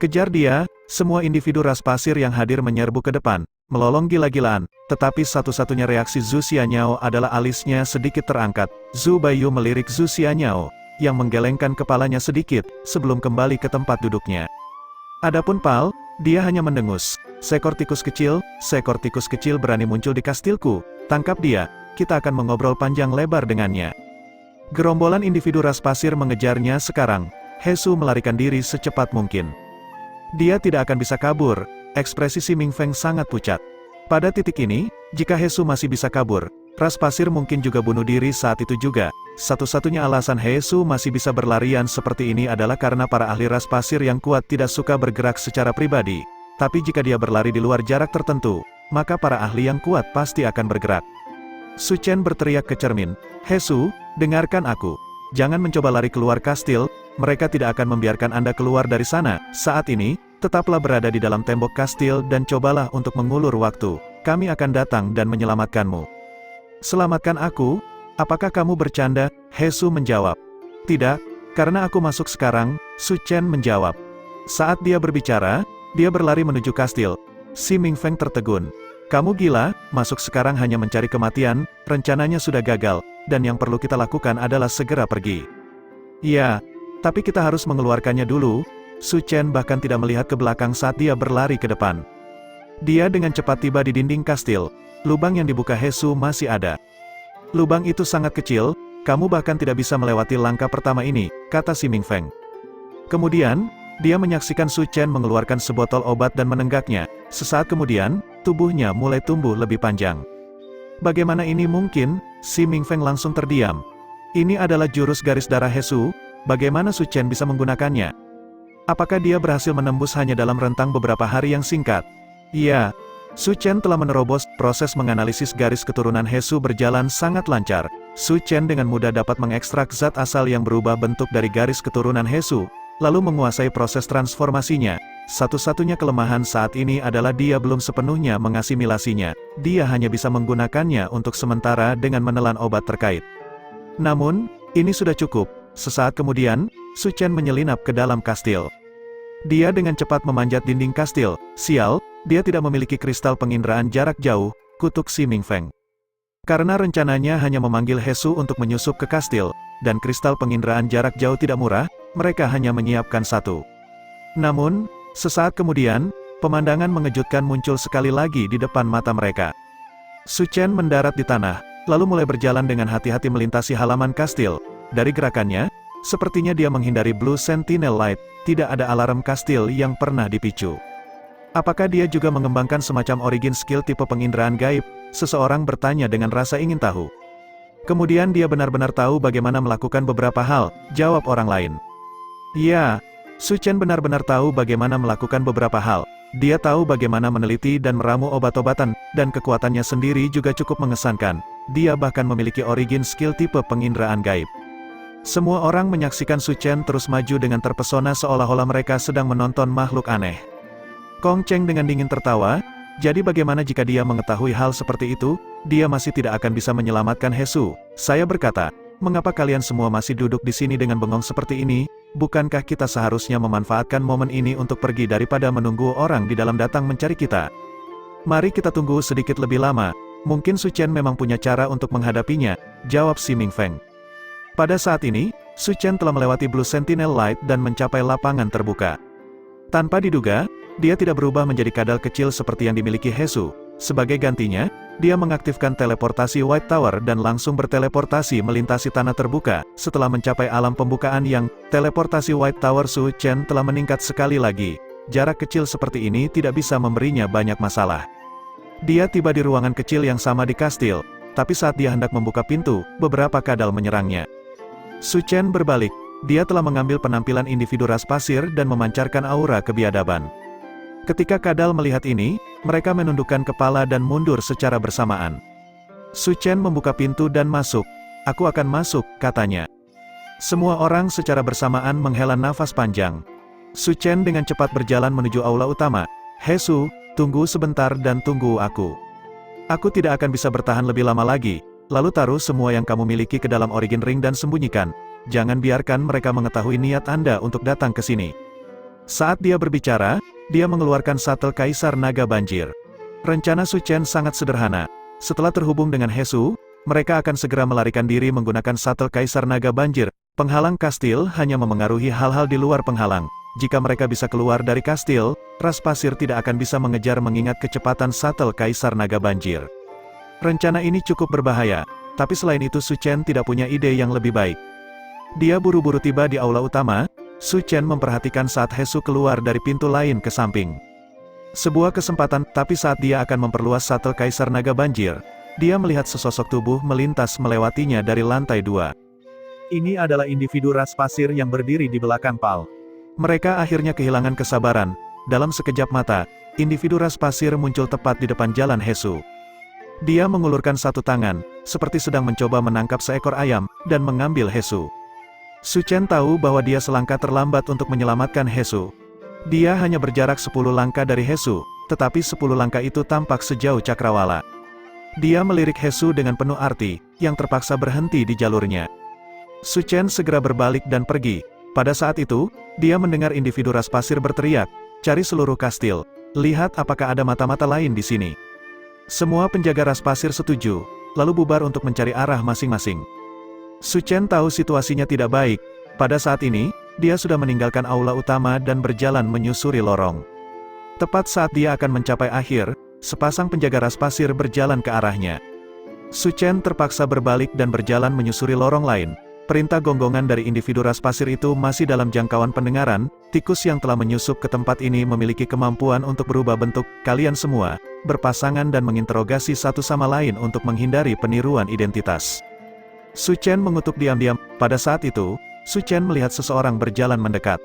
Kejar dia, semua individu ras pasir yang hadir menyerbu ke depan, melolong gila-gilaan, tetapi satu-satunya reaksi Zhu Xianyao adalah alisnya sedikit terangkat. Zhu Baiyu melirik Zhu Xianyao, yang menggelengkan kepalanya sedikit, sebelum kembali ke tempat duduknya. Adapun Pal, dia hanya mendengus. Seekor tikus kecil berani muncul di kastilku. Tangkap dia, kita akan mengobrol panjang lebar dengannya. Gerombolan individu ras pasir mengejarnya sekarang. Hesu melarikan diri secepat mungkin. Dia tidak akan bisa kabur, ekspresi Si Mingfeng sangat pucat. Pada titik ini, jika Hesu masih bisa kabur, ras pasir mungkin juga bunuh diri saat itu juga. Satu-satunya alasan Hesu masih bisa berlarian seperti ini adalah karena para ahli ras pasir yang kuat tidak suka bergerak secara pribadi. Tapi jika dia berlari di luar jarak tertentu, maka para ahli yang kuat pasti akan bergerak. Su Chen berteriak ke cermin, Hesu, dengarkan aku. Jangan mencoba lari keluar kastil, mereka tidak akan membiarkan Anda keluar dari sana. Saat ini, tetaplah berada di dalam tembok kastil dan cobalah untuk mengulur waktu. Kami akan datang dan menyelamatkanmu. Selamatkan aku? Apakah kamu bercanda? Hesu menjawab. Tidak, karena aku masuk sekarang, Su Chen menjawab. Saat dia berbicara, dia berlari menuju kastil. Si Mingfeng tertegun. Kamu gila, masuk sekarang hanya mencari kematian, rencananya sudah gagal, dan yang perlu kita lakukan adalah segera pergi. Ya, tapi kita harus mengeluarkannya dulu. Su Chen bahkan tidak melihat ke belakang saat dia berlari ke depan. Dia dengan cepat tiba di dinding kastil. Lubang yang dibuka Hesu masih ada. Lubang itu sangat kecil, kamu bahkan tidak bisa melewati langkah pertama ini, kata Si Mingfeng. Kemudian, dia menyaksikan Su Chen mengeluarkan sebotol obat dan menenggaknya. Sesaat kemudian, tubuhnya mulai tumbuh lebih panjang. Bagaimana ini mungkin? Si Mingfeng langsung terdiam. Ini adalah jurus garis darah Hesu, bagaimana Su Chen bisa menggunakannya? Apakah dia berhasil menembus hanya dalam rentang beberapa hari yang singkat? Iya. Su Chen telah menerobos. Proses menganalisis garis keturunan Hesu berjalan sangat lancar. Su Chen dengan mudah dapat mengekstrak zat asal yang berubah bentuk dari garis keturunan Hesu, lalu menguasai proses transformasinya. Satu-satunya kelemahan saat ini adalah dia belum sepenuhnya mengasimilasinya. Dia hanya bisa menggunakannya untuk sementara dengan menelan obat terkait. Namun, ini sudah cukup. Sesaat kemudian, Su Chen menyelinap ke dalam kastil. Dia dengan cepat memanjat dinding kastil. Sial, dia tidak memiliki kristal penginderaan jarak jauh, kutuk Si Mingfeng. Karena rencananya hanya memanggil Hesu untuk menyusup ke kastil, dan kristal penginderaan jarak jauh tidak murah, mereka hanya menyiapkan satu. Namun, sesaat kemudian, pemandangan mengejutkan muncul sekali lagi di depan mata mereka. Su Chen mendarat di tanah, lalu mulai berjalan dengan hati-hati melintasi halaman kastil. Dari gerakannya, sepertinya dia menghindari Blue Sentinel Light, tidak ada alarm kastil yang pernah dipicu. Apakah dia juga mengembangkan semacam origin skill tipe penginderaan gaib? Seseorang bertanya dengan rasa ingin tahu. Kemudian dia benar-benar tahu bagaimana melakukan beberapa hal, jawab orang lain. Ya, Su Chen benar-benar tahu bagaimana melakukan beberapa hal. Dia tahu bagaimana meneliti dan meramu obat-obatan, dan kekuatannya sendiri juga cukup mengesankan. Dia bahkan memiliki origin skill tipe penginderaan gaib. Semua orang menyaksikan Su Chen terus maju dengan terpesona seolah-olah mereka sedang menonton makhluk aneh. Kong Cheng dengan dingin tertawa, jadi bagaimana jika dia mengetahui hal seperti itu? Dia masih tidak akan bisa menyelamatkan Hesu. Saya berkata, mengapa kalian semua masih duduk di sini dengan bengong seperti ini? Bukankah kita seharusnya memanfaatkan momen ini untuk pergi daripada menunggu orang di dalam datang mencari kita? Mari kita tunggu sedikit lebih lama. Mungkin Su Chen memang punya cara untuk menghadapinya, jawab Si Mingfeng. Pada saat ini, Su Chen telah melewati Blue Sentinel Light dan mencapai lapangan terbuka. Tanpa diduga, dia tidak berubah menjadi kadal kecil seperti yang dimiliki Hesu. Sebagai gantinya, dia mengaktifkan teleportasi White Tower dan langsung berteleportasi melintasi tanah terbuka. Setelah mencapai alam pembukaan yang teleportasi White Tower, Su Chen telah meningkat sekali lagi. Jarak kecil seperti ini tidak bisa memberinya banyak masalah. Dia tiba di ruangan kecil yang sama di kastil, tapi saat dia hendak membuka pintu, beberapa kadal menyerangnya. Su Chen berbalik, dia telah mengambil penampilan individu ras pasir dan memancarkan aura kebiadaban. Ketika kadal melihat ini, mereka menundukkan kepala dan mundur secara bersamaan. Su Chen membuka pintu dan masuk. Aku akan masuk, katanya. Semua orang secara bersamaan menghela nafas panjang. Su Chen dengan cepat berjalan menuju aula utama. Hesu, tunggu sebentar dan tunggu aku. Aku tidak akan bisa bertahan lebih lama lagi. Lalu taruh semua yang kamu miliki ke dalam origin ring dan sembunyikan. Jangan biarkan mereka mengetahui niat Anda untuk datang ke sini. Saat dia berbicara, dia mengeluarkan shuttle Kaisar Naga Banjir. Rencana Su Chen sangat sederhana. Setelah terhubung dengan Hesu, mereka akan segera melarikan diri menggunakan shuttle Kaisar Naga Banjir. Penghalang kastil hanya memengaruhi hal-hal di luar penghalang. Jika mereka bisa keluar dari kastil, ras pasir tidak akan bisa mengejar mengingat kecepatan shuttle Kaisar Naga Banjir. Rencana ini cukup berbahaya, tapi selain itu Su Chen tidak punya ide yang lebih baik. Dia buru-buru tiba di aula utama. Su Chen memperhatikan saat Hesu keluar dari pintu lain ke samping. Sebuah kesempatan, tapi saat dia akan memperluas shuttle Kaisar Naga Banjir, dia melihat sesosok tubuh melintas melewatinya dari lantai 2. Ini adalah individu ras pasir yang berdiri di belakang Pal. Mereka akhirnya kehilangan kesabaran. Dalam sekejap mata, individu ras pasir muncul tepat di depan jalan Hesu. Dia mengulurkan satu tangan, seperti sedang mencoba menangkap seekor ayam, dan mengambil Hesu. Su Chen tahu bahwa dia selangkah terlambat untuk menyelamatkan Hesu. Dia hanya berjarak 10 langkah dari Hesu, tetapi 10 langkah itu tampak sejauh cakrawala. Dia melirik Hesu dengan penuh arti, yang terpaksa berhenti di jalurnya. Su Chen segera berbalik dan pergi. Pada saat itu, dia mendengar individu ras pasir berteriak, "Cari seluruh kastil. Lihat apakah ada mata-mata lain di sini." Semua penjaga ras pasir setuju, lalu bubar untuk mencari arah masing-masing. Su Chen tahu situasinya tidak baik. Pada saat ini, dia sudah meninggalkan aula utama dan berjalan menyusuri lorong. Tepat saat dia akan mencapai akhir, sepasang penjaga ras pasir berjalan ke arahnya. Su Chen terpaksa berbalik dan berjalan menyusuri lorong lain. Perintah gonggongan dari individu ras pasir itu masih dalam jangkauan pendengaran. Tikus yang telah menyusup ke tempat ini memiliki kemampuan untuk berubah bentuk. Kalian semua berpasangan dan menginterogasi satu sama lain untuk menghindari peniruan identitas. Su Chen mengutuk diam-diam. Pada saat itu, Su Chen melihat seseorang berjalan mendekat.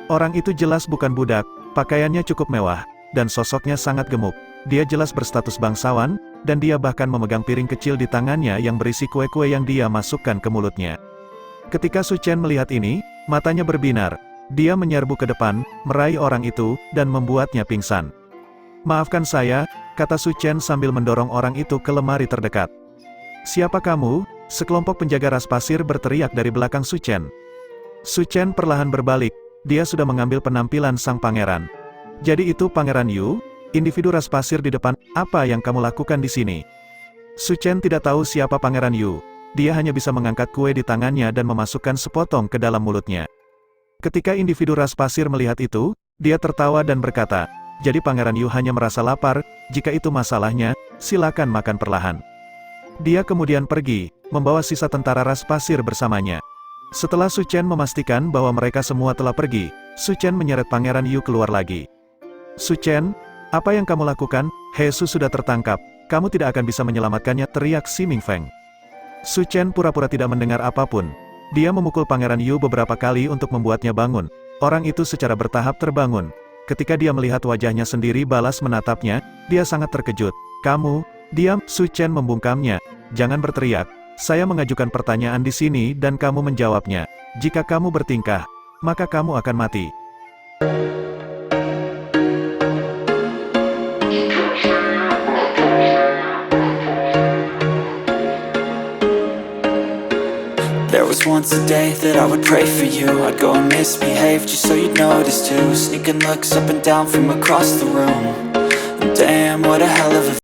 Orang itu jelas bukan budak, pakaiannya cukup mewah, dan sosoknya sangat gemuk. Dia jelas berstatus bangsawan, dan dia bahkan memegang piring kecil di tangannya yang berisi kue-kue yang dia masukkan ke mulutnya. Ketika Su Chen melihat ini, matanya berbinar. Dia menyerbu ke depan, meraih orang itu, dan membuatnya pingsan. "Maafkan saya," kata Su Chen sambil mendorong orang itu ke lemari terdekat. "Siapa kamu?" Sekelompok penjaga ras pasir berteriak dari belakang Su Chen. Su Chen perlahan berbalik, dia sudah mengambil penampilan sang pangeran. "Jadi itu Pangeran Yu, individu ras pasir di depan, apa yang kamu lakukan di sini?" Su Chen tidak tahu siapa Pangeran Yu, dia hanya bisa mengangkat kue di tangannya dan memasukkan sepotong ke dalam mulutnya. Ketika individu ras pasir melihat itu, dia tertawa dan berkata, "Jadi Pangeran Yu hanya merasa lapar, jika itu masalahnya, silakan makan perlahan." Dia kemudian pergi, membawa sisa tentara ras pasir bersamanya. Setelah Su Chen memastikan bahwa mereka semua telah pergi, Su Chen menyeret Pangeran Yu keluar lagi. Su Chen, apa yang kamu lakukan? He Su sudah tertangkap, kamu tidak akan bisa menyelamatkannya, teriak Si Mingfeng. Su Chen pura-pura tidak mendengar apapun. Dia memukul Pangeran Yu beberapa kali untuk membuatnya bangun. Orang itu secara bertahap terbangun. Ketika dia melihat wajahnya sendiri balas menatapnya, dia sangat terkejut. Kamu, diam, Su Chen membungkamnya. Jangan berteriak. Saya mengajukan pertanyaan di sini dan kamu menjawabnya. Jika kamu bertingkah, maka kamu akan mati. There was once a day that I would pray for you. I'd go and misbehave just so you'd notice too. Sneaking looks up and down from across the room. Damn, what a hell of a